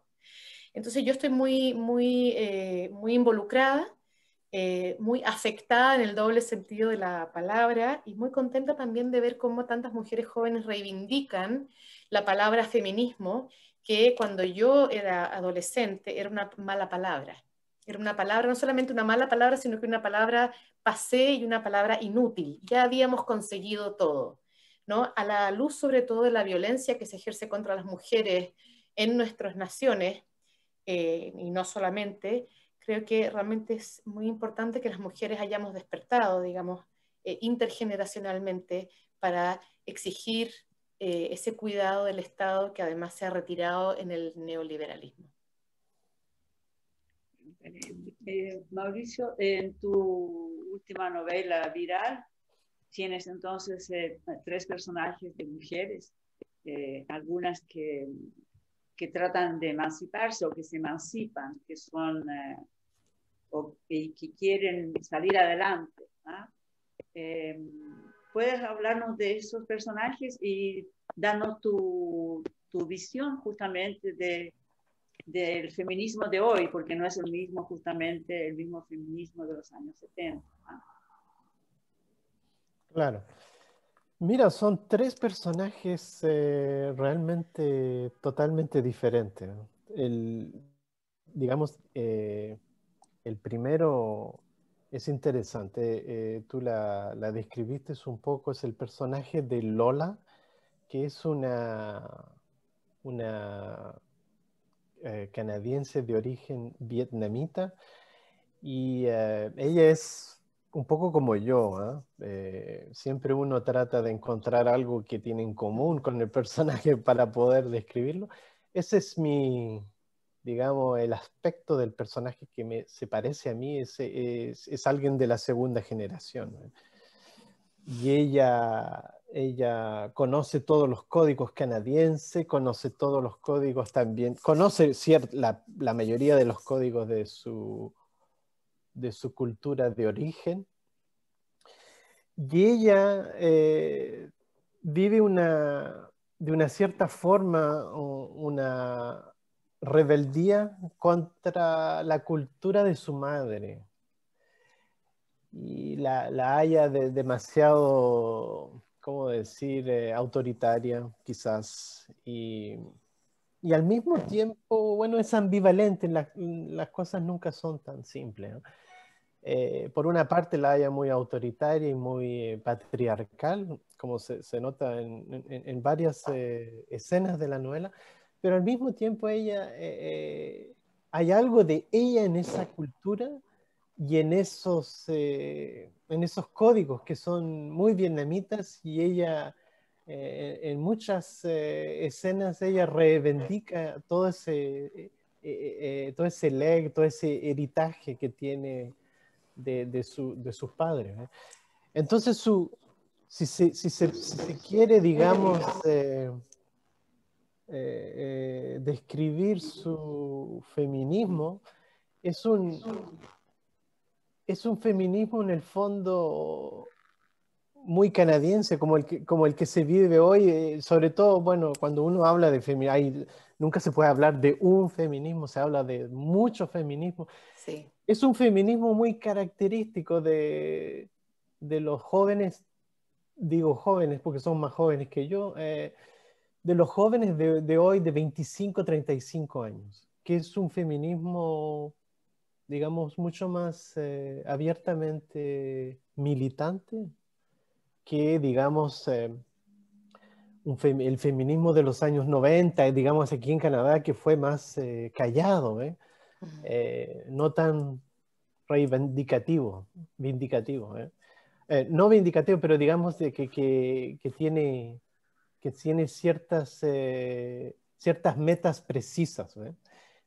Entonces yo estoy muy involucrada, muy afectada en el doble sentido de la palabra y muy contenta también de ver cómo tantas mujeres jóvenes reivindican la palabra feminismo, que cuando yo era adolescente era una mala palabra. Era una palabra, no solamente una mala palabra, sino que una palabra pasé y una palabra inútil. Ya habíamos conseguido todo, ¿no? A la luz sobre todo de la violencia que se ejerce contra las mujeres en nuestras naciones, y no solamente, creo que realmente es muy importante que las mujeres hayamos despertado, digamos, intergeneracionalmente para exigir ese cuidado del Estado que además se ha retirado en el neoliberalismo. Mauricio, en tu última novela, Viral, tienes entonces 3 personajes de mujeres, algunas que tratan de emanciparse o que se emancipan, que son y que quieren salir adelante, ¿no? ¿Puedes hablarnos de esos personajes y darnos tu visión justamente del feminismo de hoy, porque no es el mismo justamente el mismo feminismo de los años 70? ¿No? Claro. Mira, son 3 personajes realmente totalmente diferentes, ¿no? Digamos, el primero es interesante. Tú la describiste un poco, es el personaje de Lola, que es una canadiense de origen vietnamita, y ella es un poco como yo, ¿eh? Siempre uno trata de encontrar algo que tiene en común con el personaje para poder describirlo. Ese es digamos, el aspecto del personaje que se parece a mí, es alguien de la segunda generación, ¿no? Y ella conoce todos los códigos canadienses, conoce todos los códigos también, conoce la mayoría de los códigos de su cultura de origen. Y ella vive de una cierta forma una rebeldía contra la cultura de su madre. Y la halla demasiado, ¿cómo decir?, autoritaria, quizás. Y al mismo tiempo, bueno, es ambivalente, las cosas nunca son tan simples, ¿no? Por una parte la haya muy autoritaria y muy patriarcal, como se nota en varias escenas de la novela, pero al mismo tiempo hay algo de ella en esa cultura y en esos códigos que son muy vietnamitas, y ella en muchas escenas ella reivindica todo ese leg, todo ese heritaje que tiene de sus padres, ¿eh? Entonces, si se quiere, digamos, describir su feminismo, es es un feminismo en el fondo muy canadiense, como el que se vive hoy, sobre todo, bueno, cuando uno habla de feminismo, nunca se puede hablar de un feminismo, se habla de mucho feminismo. Sí. Es un feminismo muy característico de los jóvenes, digo jóvenes porque son más jóvenes que yo, de los jóvenes de hoy de 25, 35 años, que es un feminismo, digamos, mucho más abiertamente militante, que, digamos, el feminismo de los años 90, digamos aquí en Canadá, que fue más callado, no tan reivindicativo, vindicativo. No vindicativo, pero digamos de que tiene ciertas metas precisas.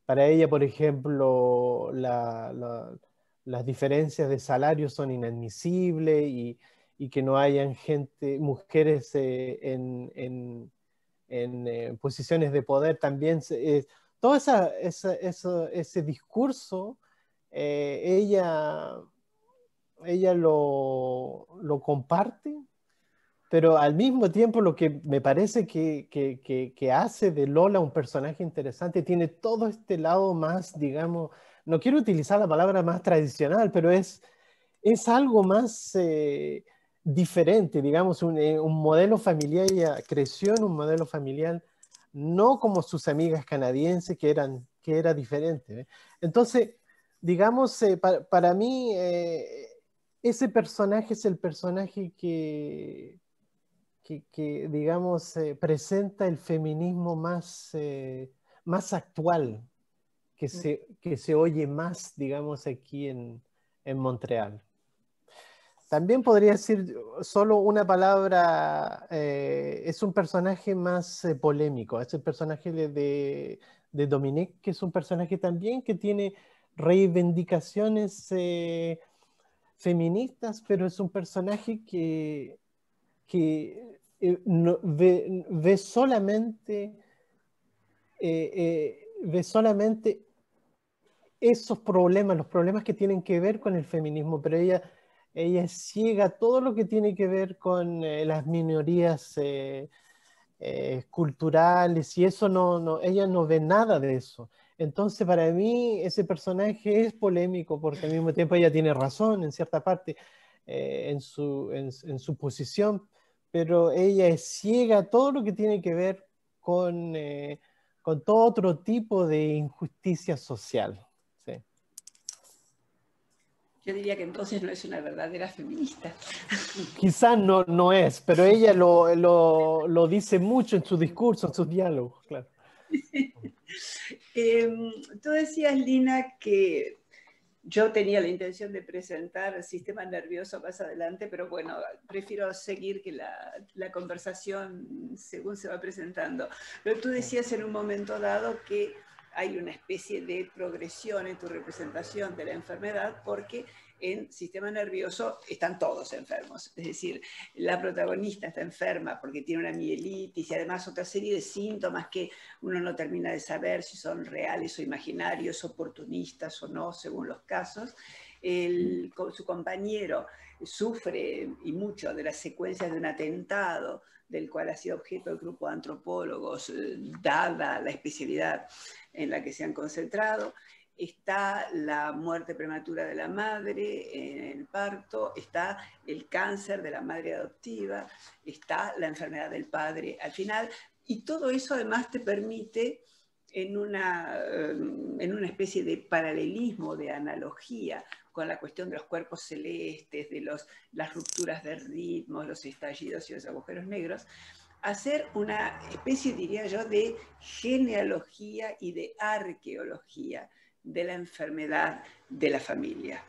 Para ella, por ejemplo, las diferencias de salario son inadmisibles y que no hayan mujeres en posiciones de poder también. Todo ese discurso, ella lo comparte, pero al mismo tiempo lo que me parece que hace de Lola un personaje interesante, tiene todo este lado más, digamos, no quiero utilizar la palabra más tradicional, pero es algo más diferente, digamos, un modelo familiar. Ella creció en un modelo familiar no como sus amigas canadienses que era diferente. Entonces, digamos, para mí, ese personaje es el personaje digamos, presenta el feminismo más actual, que se oye más, digamos, aquí en Montreal. También podría decir solo una palabra, es un personaje más polémico, es el personaje de Dominique, que es un personaje también que tiene reivindicaciones feministas, pero es un personaje que ve solamente esos problemas, los problemas que tienen que ver con el feminismo, pero ella es ciega a todo lo que tiene que ver con las minorías culturales, y eso ella no ve nada de eso. Entonces, para mí, ese personaje es polémico, porque al mismo tiempo ella tiene razón en cierta parte en su posición, pero ella es ciega a todo lo que tiene que ver con todo otro tipo de injusticia social. Sí. Yo diría que entonces no es una verdadera feminista. Quizás no es, pero ella lo dice mucho en su discurso, en sus diálogos, claro. Tú decías, Lina, que yo tenía la intención de presentar el sistema nervioso más adelante, pero bueno, prefiero seguir que la conversación según se va presentando. Pero tú decías en un momento dado que hay una especie de progresión en tu representación de la enfermedad porque en sistema nervioso están todos enfermos. Es decir, la protagonista está enferma porque tiene una mielitis y además otra serie de síntomas que uno no termina de saber si son reales o imaginarios, oportunistas o no, según los casos. Su compañero sufre y mucho de las secuencias de un atentado del cual ha sido objeto el grupo de antropólogos, dada la especialidad en la que se han concentrado. Está la muerte prematura de la madre en el parto, está el cáncer de la madre adoptiva, está la enfermedad del padre al final, y todo eso además te permite en una especie de paralelismo, de analogía con la cuestión de los cuerpos celestes, de las rupturas de ritmos, los estallidos y los agujeros negros, hacer una especie, diría yo, de genealogía y de arqueología de la enfermedad de la familia.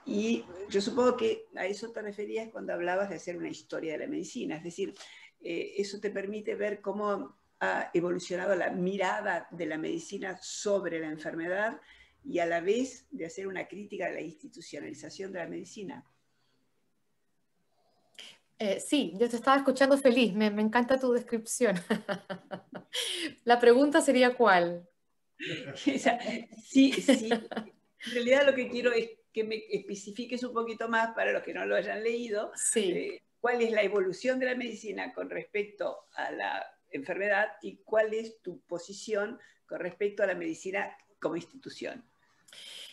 Y yo supongo que a eso te referías cuando hablabas de hacer una historia de la medicina, es decir, eso te permite ver cómo ha evolucionado la mirada de la medicina sobre la enfermedad y a la vez de hacer una crítica de la institucionalización de la medicina. Sí, yo te estaba escuchando feliz, me encanta tu descripción. La pregunta sería ¿cuál? Sí, en realidad lo que quiero es que me especifiques un poquito más para los que no lo hayan leído, sí. ¿Cuál es la evolución de la medicina con respecto a la enfermedad y cuál es tu posición con respecto a la medicina como institución?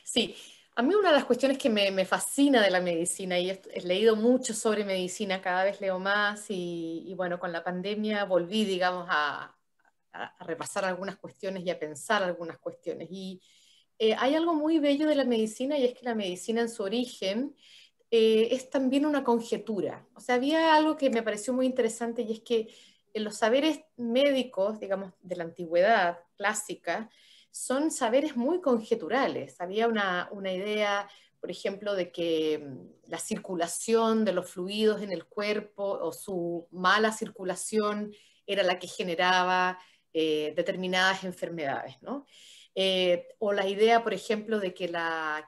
Sí, a mí una de las cuestiones que me fascina de la medicina, y he leído mucho sobre medicina, cada vez leo más, y bueno, con la pandemia volví, digamos, a repasar algunas cuestiones y a pensar algunas cuestiones. Y hay algo muy bello de la medicina, y es que la medicina en su origen es también una conjetura. O sea, había algo que me pareció muy interesante, y es que los saberes médicos, digamos, de la antigüedad clásica, son saberes muy conjeturales. Había una idea, por ejemplo, de que la circulación de los fluidos en el cuerpo o su mala circulación era la que generaba determinadas enfermedades, ¿no? O la idea, por ejemplo, de que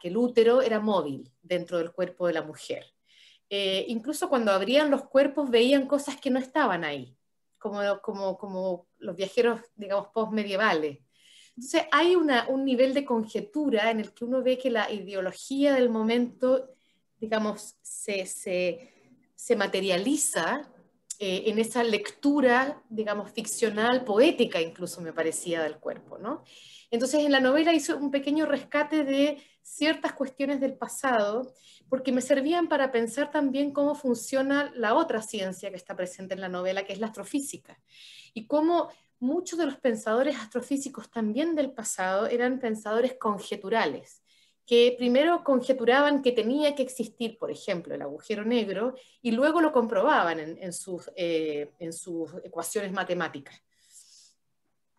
el útero era móvil dentro del cuerpo de la mujer. Incluso cuando abrían los cuerpos veían cosas que no estaban ahí, como los viajeros, digamos, postmedievales. Entonces hay un nivel de conjetura en el que uno ve que la ideología del momento, digamos, se materializa en esa lectura, digamos, ficcional, poética incluso me parecía del cuerpo, ¿no? Entonces en la novela hice un pequeño rescate de ciertas cuestiones del pasado, porque me servían para pensar también cómo funciona la otra ciencia que está presente en la novela, que es la astrofísica, y cómo muchos de los pensadores astrofísicos también del pasado eran pensadores conjeturales, que primero conjeturaban que tenía que existir, por ejemplo, el agujero negro, y luego lo comprobaban en sus ecuaciones matemáticas.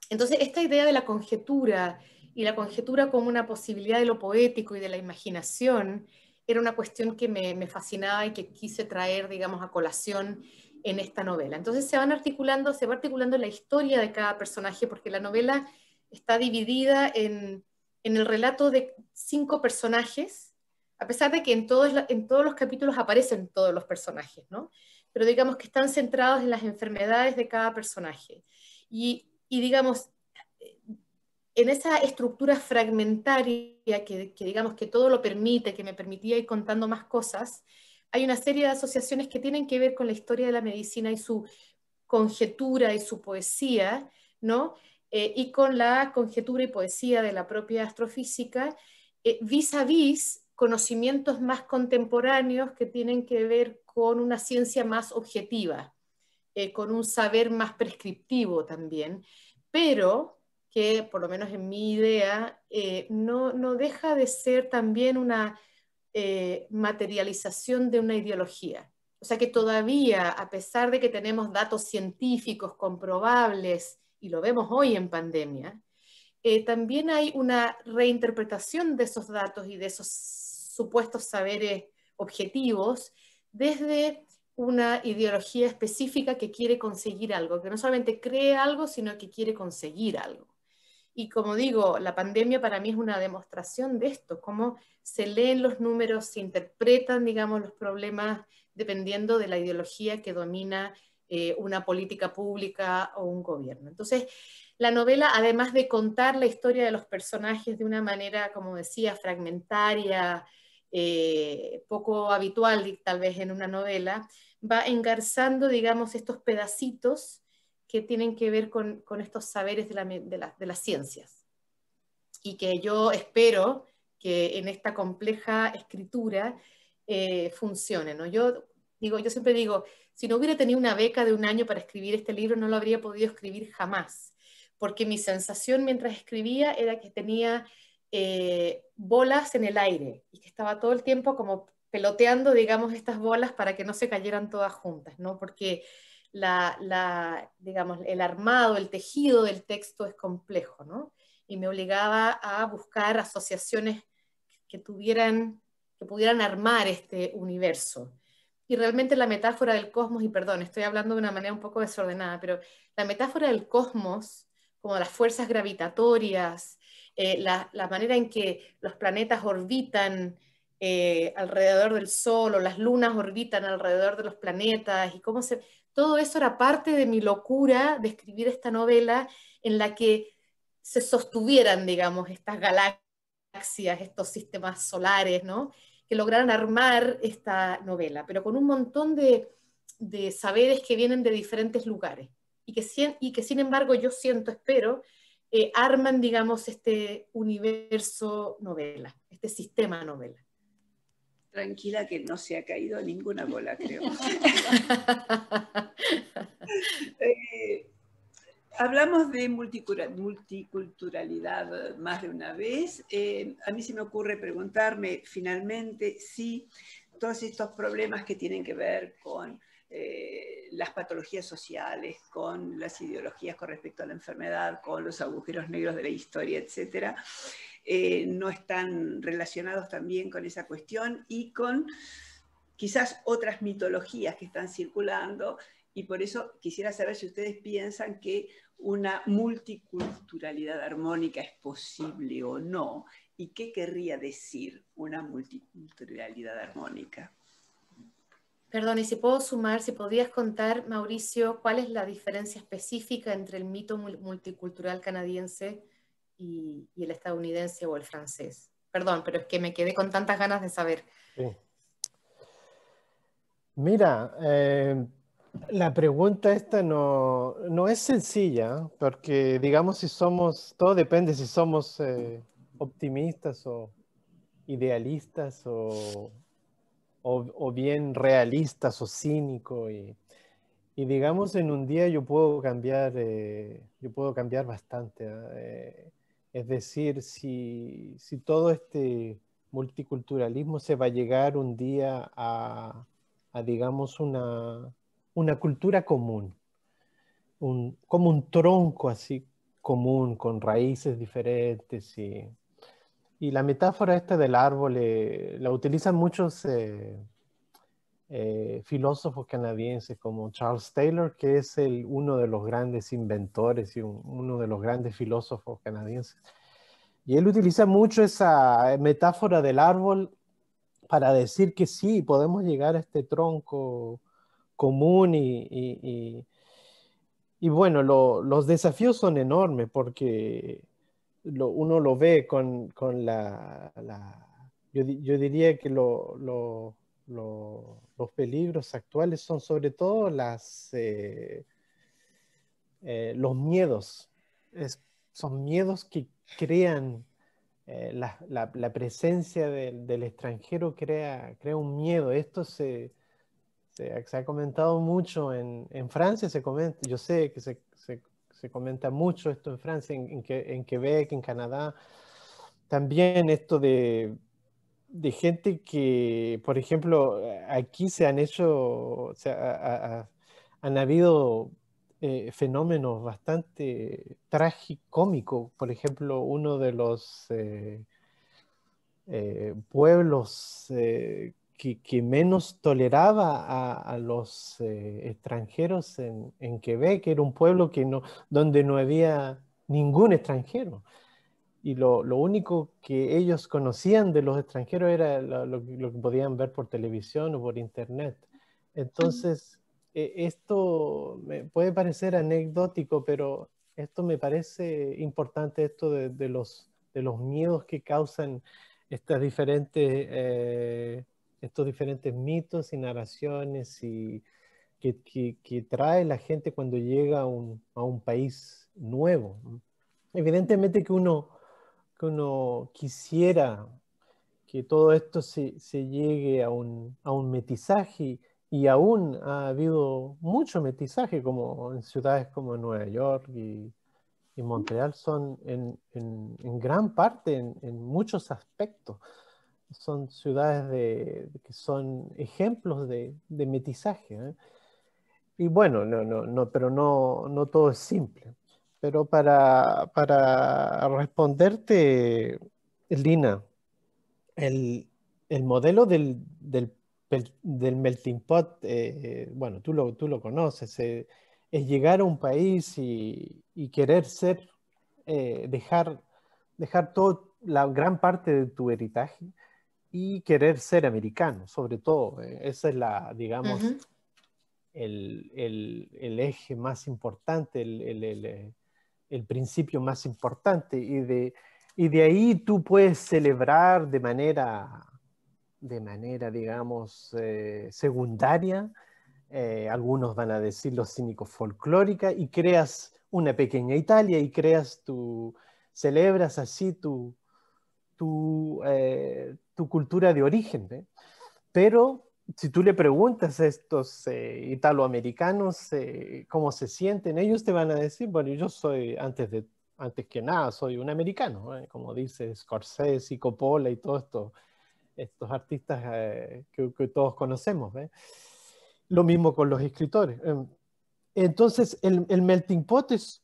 Entonces, esta idea de la conjetura, y la conjetura como una posibilidad de lo poético y de la imaginación, era una cuestión que me fascinaba y que quise traer, digamos, a colación en esta novela. Entonces se va articulando la historia de cada personaje, porque la novela está dividida en el relato de 5 personajes, a pesar de que en todos los capítulos aparecen todos los personajes, ¿no? Pero digamos que están centrados en las enfermedades de cada personaje. Y digamos, en esa estructura fragmentaria que digamos que todo lo permite, que me permitía ir contando más cosas, hay una serie de asociaciones que tienen que ver con la historia de la medicina y su conjetura y su poesía, ¿no? Y con la conjetura y poesía de la propia astrofísica, vis a vis conocimientos más contemporáneos que tienen que ver con una ciencia más objetiva, con un saber más prescriptivo también, pero que, por lo menos en mi idea, no deja de ser también una materialización de una ideología. O sea que todavía, a pesar de que tenemos datos científicos comprobables, y lo vemos hoy en pandemia, también hay una reinterpretación de esos datos y de esos supuestos saberes objetivos desde una ideología específica que quiere conseguir algo, que no solamente cree algo, sino que quiere conseguir algo. Y como digo, la pandemia para mí es una demostración de esto, cómo se leen los números, se interpretan, digamos, los problemas dependiendo de la ideología que domina una política pública o un gobierno. Entonces, la novela, además de contar la historia de los personajes de una manera, como decía, fragmentaria, poco habitual tal vez en una novela, va engarzando, digamos, estos pedacitos que tienen que ver con estos saberes de las ciencias. Y que yo espero que en esta compleja escritura funcione, ¿no? Yo siempre digo, si no hubiera tenido una beca de un año para escribir este libro, no lo habría podido escribir jamás, porque mi sensación mientras escribía era que tenía bolas en el aire, y que estaba todo el tiempo como peloteando, digamos, estas bolas para que no se cayeran todas juntas, ¿no? Porque digamos, el armado, el tejido del texto es complejo, ¿no? Y me obligaba a buscar asociaciones que pudieran armar este universo. Y realmente la metáfora del cosmos, y perdón, estoy hablando de una manera un poco desordenada, pero la metáfora del cosmos, como las fuerzas gravitatorias, la manera en que los planetas orbitan alrededor del Sol, o las lunas orbitan alrededor de los planetas, y todo eso era parte de mi locura de escribir esta novela en la que se sostuvieran, digamos, estas galaxias, estos sistemas solares, ¿no? Que lograran armar esta novela, pero con un montón de saberes que vienen de diferentes lugares, y que sin embargo yo espero, arman, digamos, este universo novela, este sistema novela. Tranquila que no se ha caído ninguna bola, creo. Hablamos de multiculturalidad más de una vez. A mí se me ocurre preguntarme finalmente si todos estos problemas que tienen que ver con las patologías sociales, con las ideologías con respecto a la enfermedad, con los agujeros negros de la historia, etc. No están relacionados también con esa cuestión y con quizás otras mitologías que están circulando, y por eso quisiera saber si ustedes piensan que una multiculturalidad armónica es posible o no, y qué querría decir una multiculturalidad armónica. Perdón, y si puedo sumar, si podías contar, Mauricio, cuál es la diferencia específica entre el mito multicultural canadiense y el estadounidense o el francés. Perdón, pero es que me quedé con tantas ganas de saber. Sí. Mira, la pregunta esta no es sencilla, porque digamos si somos, todo depende si somos optimistas o idealistas o bien realistas o cínicos. Y digamos en un día yo puedo cambiar bastante. Es decir, si todo este multiculturalismo se va a llegar un día digamos, una cultura común, como un tronco así común, con raíces diferentes. Y la metáfora esta del árbol la utilizan muchos filósofos canadienses como Charles Taylor, que es uno de los grandes inventores y uno de los grandes filósofos canadienses. Y él utiliza mucho esa metáfora del árbol para decir que sí, podemos llegar a este tronco común y bueno, los desafíos son enormes porque uno lo ve con yo diría que los peligros actuales son sobre todo los miedos. Son miedos que crean la presencia del extranjero crea un miedo. Esto se ha comentado mucho en Francia, yo sé que se comenta mucho esto en Francia, en Quebec, en Canadá. También esto de gente que, por ejemplo, aquí se han hecho, han habido fenómenos bastante tragicómicos. Por ejemplo, uno de los pueblos que menos toleraba a los extranjeros en Quebec era un pueblo donde no había ningún extranjero. Y lo único que ellos conocían de los extranjeros era lo que podían ver por televisión o por internet. Entonces, esto me puede parecer anecdótico, pero esto me parece importante, esto de los miedos que causan estos diferentes mitos y narraciones que trae la gente cuando llega a un país nuevo. Evidentemente que uno quisiera que todo esto se llegue a un mestizaje, y aún ha habido mucho mestizaje, como en ciudades como Nueva York y Montreal, son en gran parte, en muchos aspectos, son ciudades que son ejemplos de mestizaje, ¿eh? Y bueno, pero no todo es simple. Pero para responderte, Lina, el, el modelo del melting pot, bueno, tú lo conoces, es llegar a un país y querer dejar todo, la gran parte de tu heritaje y querer ser americano, sobre todo. Esa es digamos, el eje más importante, el principio más importante, y de ahí tú puedes celebrar de manera digamos, secundaria, algunos van a decir los cínicos folclórica, y creas una pequeña Italia y celebras así tu cultura de origen, ¿eh? Pero si tú le preguntas a estos italoamericanos cómo se sienten, ellos te van a decir, bueno, yo soy, antes que nada, soy un americano, ¿eh? Como dice Scorsese y Coppola y todos estos artistas que todos conocemos, ¿eh? Lo mismo con los escritores. Entonces, el melting pot es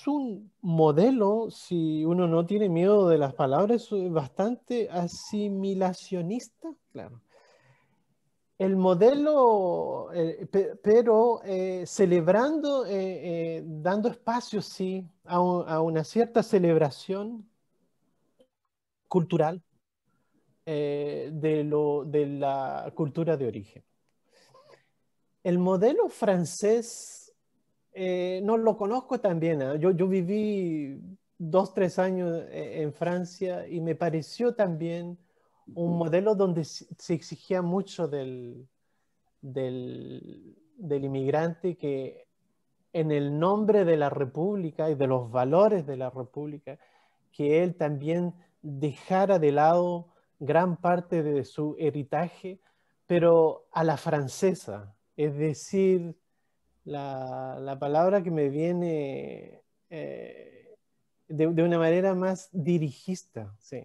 un modelo, si uno no tiene miedo de las palabras, bastante asimilacionista, claro. El modelo, pero celebrando, dando espacio, sí, a una cierta celebración cultural de la cultura de origen. El modelo francés no lo conozco tan bien. Yo viví 2, 3 años en Francia y me pareció también un modelo donde se exigía mucho del inmigrante que en el nombre de la República y de los valores de la República, que él también dejara de lado gran parte de su heritaje, pero a la francesa, es decir, la palabra que me viene de una manera más dirigista, sí.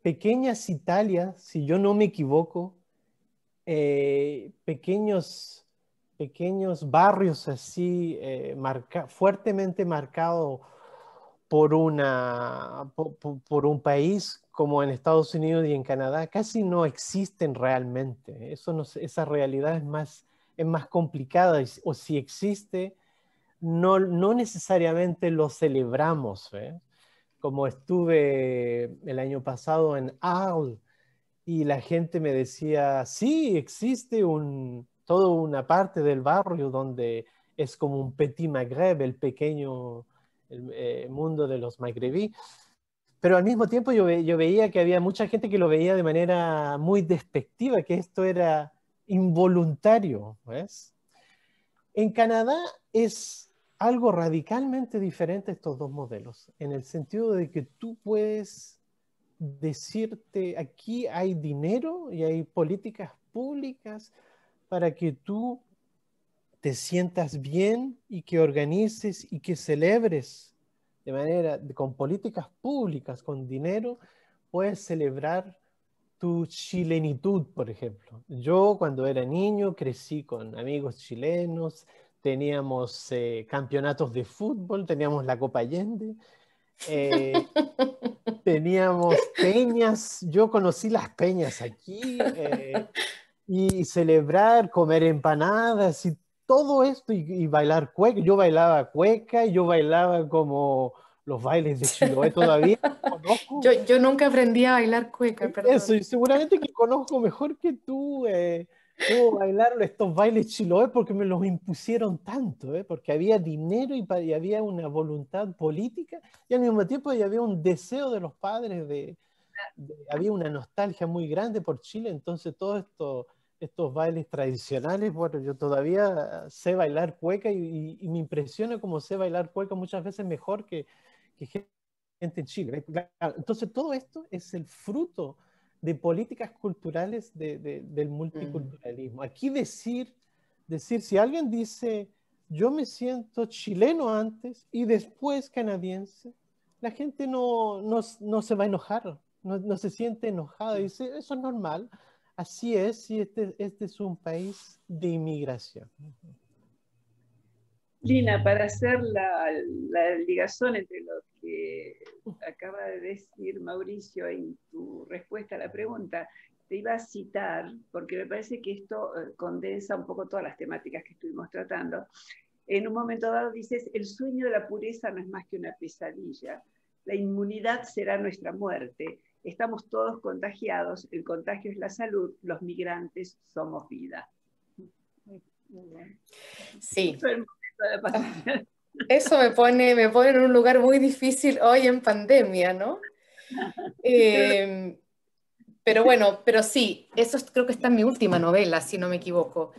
Pequeñas Italias, si yo no me equivoco, pequeños barrios así, fuertemente marcados por un país como en Estados Unidos y en Canadá, casi no existen realmente. Esa realidad es más complicada, o si existe, no necesariamente lo celebramos. Como estuve el año pasado en Arles, y la gente me decía, sí, existe toda una parte del barrio donde es como un petit Maghreb, el pequeño mundo de los magrebí. Pero al mismo tiempo yo veía que había mucha gente que lo veía de manera muy despectiva, que esto era involuntario, ¿ves? En Canadá es algo radicalmente diferente estos dos modelos, en el sentido de que tú puedes decirte, aquí hay dinero y hay políticas públicas para que tú te sientas bien y que organices y que celebres con políticas públicas, con dinero, puedes celebrar tu chilenitud, por ejemplo. Yo cuando era niño crecí con amigos chilenos, teníamos campeonatos de fútbol, teníamos la Copa Allende, teníamos peñas, yo conocí las peñas aquí, y celebrar, comer empanadas y todo esto, y bailar cueca. Yo bailaba cueca y yo bailaba como los bailes de Chiloé todavía. Conozco Yo nunca aprendí a bailar cueca, eso, perdón. y seguramente que conozco mejor que tú cómo bailar estos bailes Chiloé porque me los impusieron tanto, porque había dinero y había una voluntad política y al mismo tiempo y había un deseo de los padres había una nostalgia muy grande por Chile, entonces todos estos bailes tradicionales, bueno, yo todavía sé bailar cueca y me impresiona cómo sé bailar cueca muchas veces mejor que gente en Chile. Entonces todo esto es el fruto de políticas culturales del multiculturalismo. Aquí decir, si alguien dice, yo me siento chileno antes y después canadiense, la gente no se va a enojar, no se siente enojada, dice, eso es normal, así es, y este es un país de inmigración. Lina, para hacer la ligación entre lo que acaba de decir Mauricio en tu respuesta a la pregunta, te iba a citar, porque me parece que esto condensa un poco todas las temáticas que estuvimos tratando. En un momento dado dices, el sueño de la pureza no es más que una pesadilla, la inmunidad será nuestra muerte, estamos todos contagiados, el contagio es la salud, los migrantes somos vida. Sí. Eso me pone en un lugar muy difícil hoy en pandemia, ¿no? Pero bueno, pero sí, eso creo que está en mi última novela, si no me equivoco.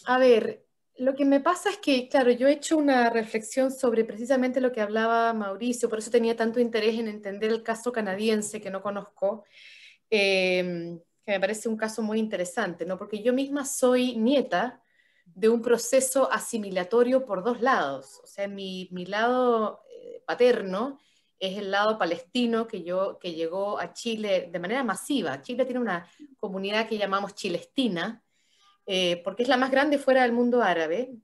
A ver, lo que me pasa es que, claro, yo he hecho una reflexión sobre precisamente lo que hablaba Mauricio, por eso tenía tanto interés en entender el caso canadiense que no conozco, que me parece un caso muy interesante, ¿no? Porque yo misma soy nieta de un proceso asimilatorio por dos lados. O sea, mi lado paterno es el lado palestino que llegó a Chile de manera masiva. Chile tiene una comunidad que llamamos chilestina, porque es la más grande fuera del mundo árabe.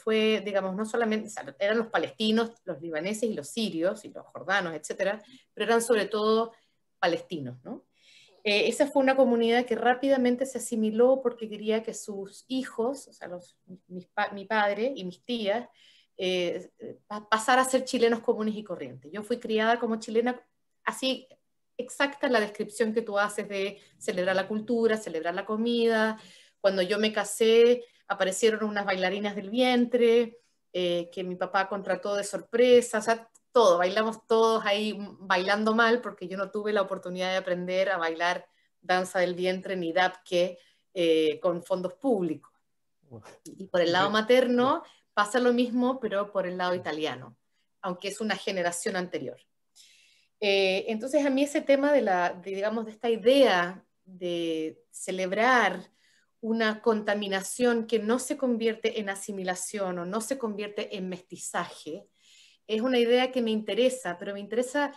Fue, digamos, no solamente, o sea, eran los palestinos, los libaneses y los sirios, y los jordanos, etcétera, pero eran sobre todo palestinos, ¿no? Esa fue una comunidad que rápidamente se asimiló porque quería que sus hijos, o sea, mi padre y mis tías, pasar a ser chilenos comunes y corrientes. Yo fui criada como chilena, así exacta la descripción que tú haces de celebrar la cultura, celebrar la comida. Cuando yo me casé, aparecieron unas bailarinas del vientre, que mi papá contrató de sorpresa, o sea, todo, bailamos todos ahí bailando mal, porque yo no tuve la oportunidad de aprender a bailar danza del vientre ni dapke con fondos públicos. Y por el lado materno pasa lo mismo, pero por el lado italiano, aunque es una generación anterior. Entonces a mí ese tema digamos, de esta idea de celebrar una contaminación que no se convierte en asimilación o no se convierte en mestizaje, es una idea que me interesa, pero me interesa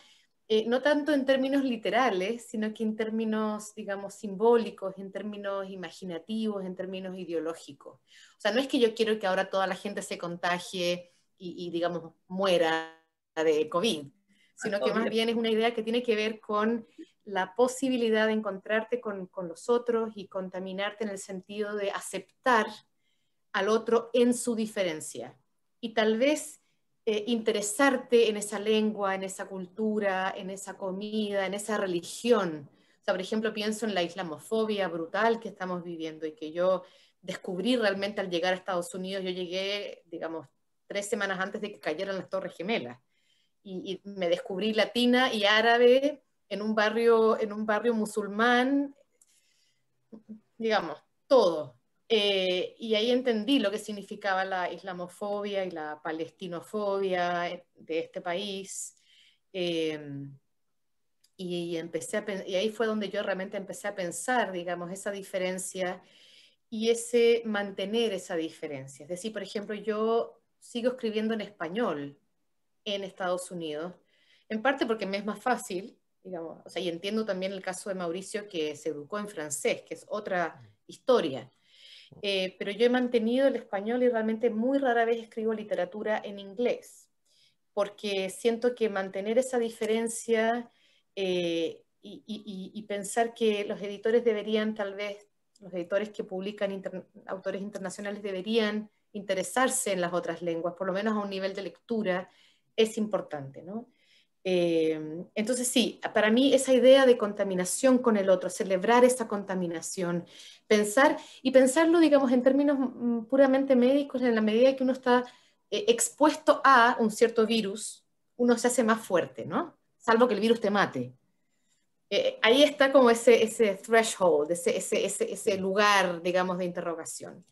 no tanto en términos literales, sino que en términos, digamos, simbólicos, en términos imaginativos, en términos ideológicos. O sea, no es que yo quiero que ahora toda la gente se contagie y digamos, muera de COVID, sino que más bien es una idea que tiene que ver con la posibilidad de encontrarte con los otros y contaminarte en el sentido de aceptar al otro en su diferencia. Y tal vez interesarte en esa lengua, en esa cultura, en esa comida, en esa religión. O sea, por ejemplo, pienso en la islamofobia brutal que estamos viviendo y que yo descubrí realmente al llegar a Estados Unidos. Yo llegué, digamos, 3 semanas antes de que cayeran las Torres Gemelas. Y me descubrí latina y árabe en un barrio musulmán, digamos, todo. Y ahí entendí lo que significaba la islamofobia y la palestinofobia de este país. Y ahí fue donde yo realmente empecé a pensar, digamos, esa diferencia y ese mantener esa diferencia. Es decir, por ejemplo, yo sigo escribiendo en español en Estados Unidos, en parte porque me es más fácil, digamos, o sea, y entiendo también el caso de Mauricio que se educó en francés, que es otra historia. Pero yo he mantenido el español y realmente muy rara vez escribo literatura en inglés, porque siento que mantener esa diferencia y pensar que los editores deberían, tal vez, los editores que publican autores internacionales deberían interesarse en las otras lenguas, por lo menos a un nivel de lectura, es importante, ¿no? Entonces sí, para mí esa idea de contaminación con el otro, celebrar esa contaminación, pensarlo, digamos, en términos puramente médicos, en la medida que uno está expuesto a un cierto virus, uno se hace más fuerte, ¿no? Salvo que el virus te mate. Ahí está como ese threshold, ese lugar, digamos, de interrogación.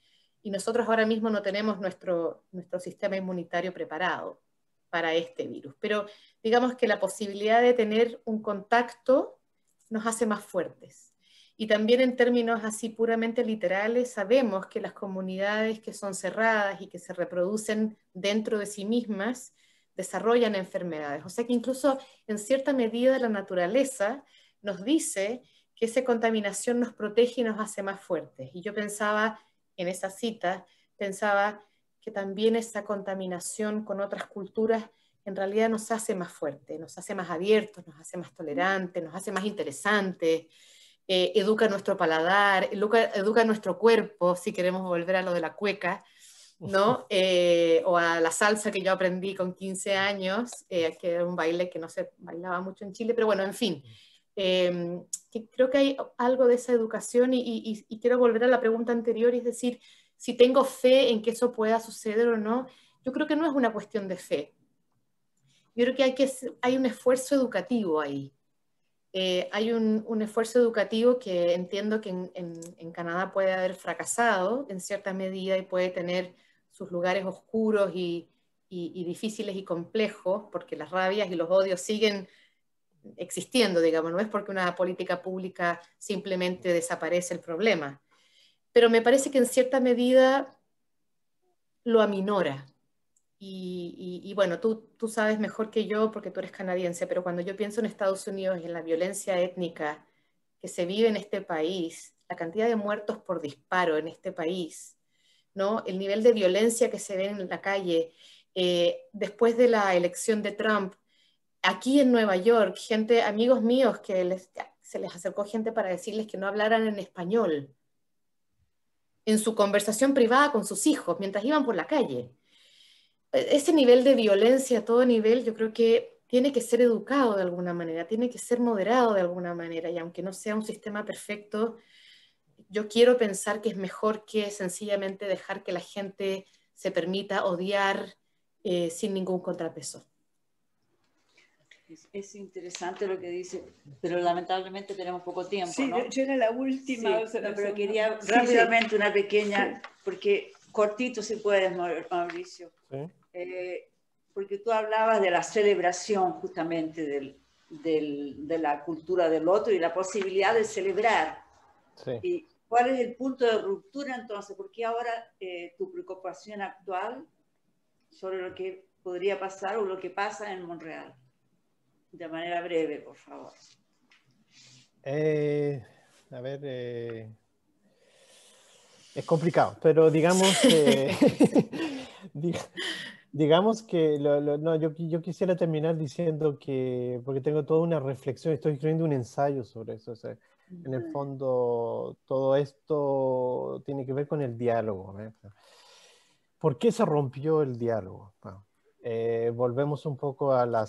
Y nosotros ahora mismo no tenemos nuestro sistema inmunitario preparado para este virus. Pero digamos que la posibilidad de tener un contacto nos hace más fuertes. Y también en términos así puramente literales, sabemos que las comunidades que son cerradas y que se reproducen dentro de sí mismas desarrollan enfermedades. O sea que incluso en cierta medida la naturaleza nos dice que esa contaminación nos protege y nos hace más fuertes. Y yo pensaba en esa cita, pensaba que también esa contaminación con otras culturas en realidad nos hace más fuertes, nos hace más abiertos, nos hace más tolerantes, nos hace más interesantes, educa nuestro paladar, educa nuestro cuerpo, si queremos volver a lo de la cueca, ¿no? O a la salsa que yo aprendí con 15 años, que era un baile que no se bailaba mucho en Chile, pero bueno, en fin. Que creo que hay algo de esa educación y quiero volver a la pregunta anterior, es decir, si tengo fe en que eso pueda suceder o no. Yo creo que no es una cuestión de fe. Yo creo que hay un esfuerzo educativo ahí. Hay un esfuerzo educativo que entiendo que en Canadá puede haber fracasado en cierta medida y puede tener sus lugares oscuros y difíciles y complejos, porque las rabias y los odios siguen existiendo, digamos, no es porque una política pública simplemente desaparece el problema. Pero me parece que en cierta medida lo aminora. y bueno, tú sabes mejor que yo porque tú eres canadiense, pero cuando yo pienso en Estados Unidos y en la violencia étnica que se vive en este país, la cantidad de muertos por disparo en este país, ¿no? El nivel de violencia que se ve en la calle, después de la elección de Trump, aquí en Nueva York, gente, amigos míos que se les acercó gente para decirles que no hablaran en español en su conversación privada con sus hijos mientras iban por la calle. Ese nivel de violencia a todo nivel, yo creo que tiene que ser educado de alguna manera, tiene que ser moderado de alguna manera, y aunque no sea un sistema perfecto, yo quiero pensar que es mejor que sencillamente dejar que la gente se permita odiar sin ningún contrapeso. Es interesante lo que dice, pero lamentablemente tenemos poco tiempo, Sí, ¿no? yo era la última. Sí, no, pero quería Sí, rápidamente una pequeña, porque cortito si puedes, Mauricio. Sí. Porque tú hablabas de la celebración justamente de la cultura del otro y la posibilidad de celebrar. Sí. ¿Y cuál es el punto de ruptura entonces? Porque ahora tu preocupación actual sobre lo que podría pasar o lo que pasa en Montreal. De manera breve, por favor. A ver, es complicado, pero digamos, digamos que no, yo quisiera terminar diciendo que, porque tengo toda una reflexión, estoy escribiendo un ensayo sobre eso. O sea, en el fondo, todo esto tiene que ver con el diálogo, ¿eh? ¿Por qué se rompió el diálogo? Bueno, volvemos un poco a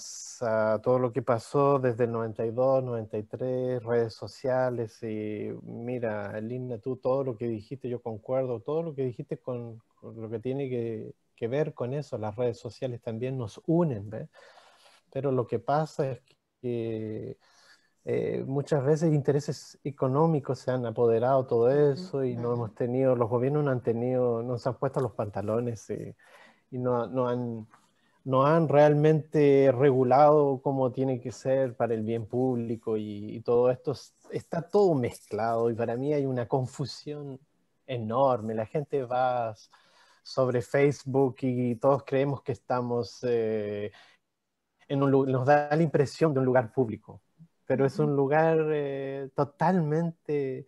todo lo que pasó desde el 92, 93, redes sociales, y mira, Lina, tú todo lo que dijiste, yo concuerdo, todo lo que dijiste con lo que tiene que ver con eso, las redes sociales también nos unen, ¿ves? Pero lo que pasa es que muchas veces intereses económicos se han apoderado de todo eso y no hemos tenido, los gobiernos no han tenido, no se han puesto los pantalones y no han realmente regulado cómo tiene que ser para el bien público y todo esto está todo mezclado y para mí hay una confusión enorme. La gente va sobre Facebook y todos creemos que estamos nos da la impresión de un lugar público, pero es un lugar totalmente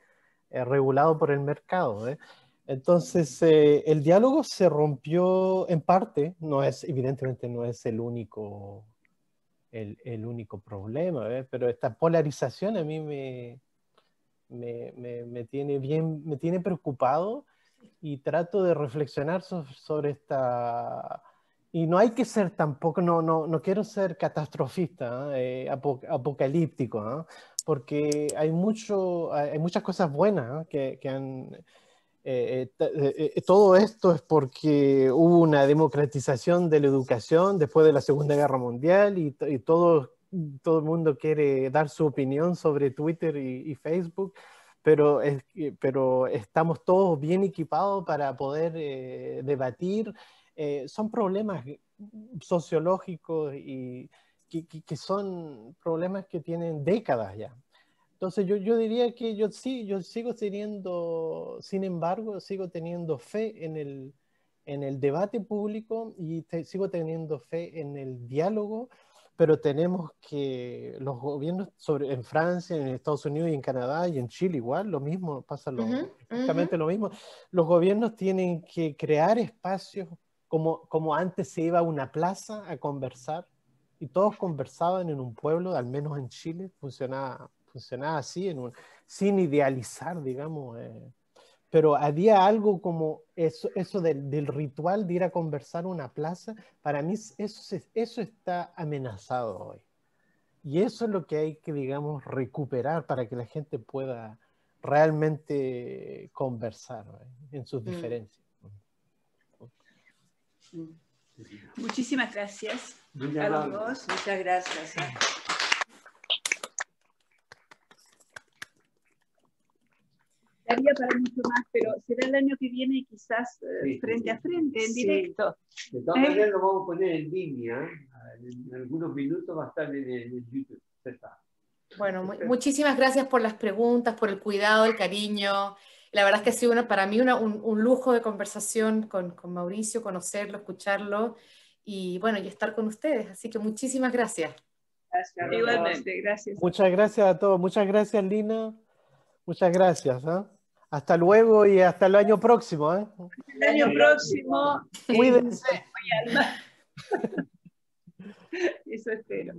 regulado por el mercado, ¿eh? Entonces, el diálogo se rompió en parte, evidentemente no es el único problema, ¿eh? Pero esta polarización a mí me tiene preocupado y trato de reflexionar sobre esta. Y no hay que ser tampoco, no quiero ser catastrofista, apocalíptico, ¿eh? Porque hay muchas cosas buenas, ¿eh? que han. Todo esto es porque hubo una democratización de la educación después de la Segunda Guerra Mundial y todo el mundo quiere dar su opinión sobre Twitter y Facebook, pero estamos todos bien equipados para poder debatir. Son problemas sociológicos y que son problemas que tienen décadas ya. Entonces yo diría que yo sigo teniendo, sin embargo, sigo teniendo fe en el debate público y sigo teniendo fe en el diálogo, pero tenemos que los gobiernos en Francia, en Estados Unidos y en Canadá y en Chile igual, lo mismo, pasa exactamente lo mismo. Los gobiernos tienen que crear espacios como antes se iba a una plaza a conversar y todos conversaban en un pueblo, al menos en Chile funcionaba así, sin idealizar, digamos. Pero había algo como eso del ritual de ir a conversar a una plaza. Para mí eso está amenazado hoy. Y eso es lo que hay que, digamos, recuperar para que la gente pueda realmente conversar, ¿no? En sus diferencias. Muchísimas gracias a los dos. Muchas gracias. Daría para mucho más, pero será el año que viene quizás frente a frente, en directo. De todas maneras lo vamos a poner en línea. En algunos minutos va a estar en YouTube. Bueno, muchísimas gracias por las preguntas, por el cuidado, el cariño. La verdad es que ha sido para mí un lujo de conversación con Mauricio, conocerlo, escucharlo. y bueno, y estar con ustedes. Así que muchísimas gracias. Gracias, Igualmente, gracias. Muchas gracias a todos. Muchas gracias, Lina. Muchas gracias. Hasta luego y hasta el año próximo. El año próximo. Cuídense. Eso espero.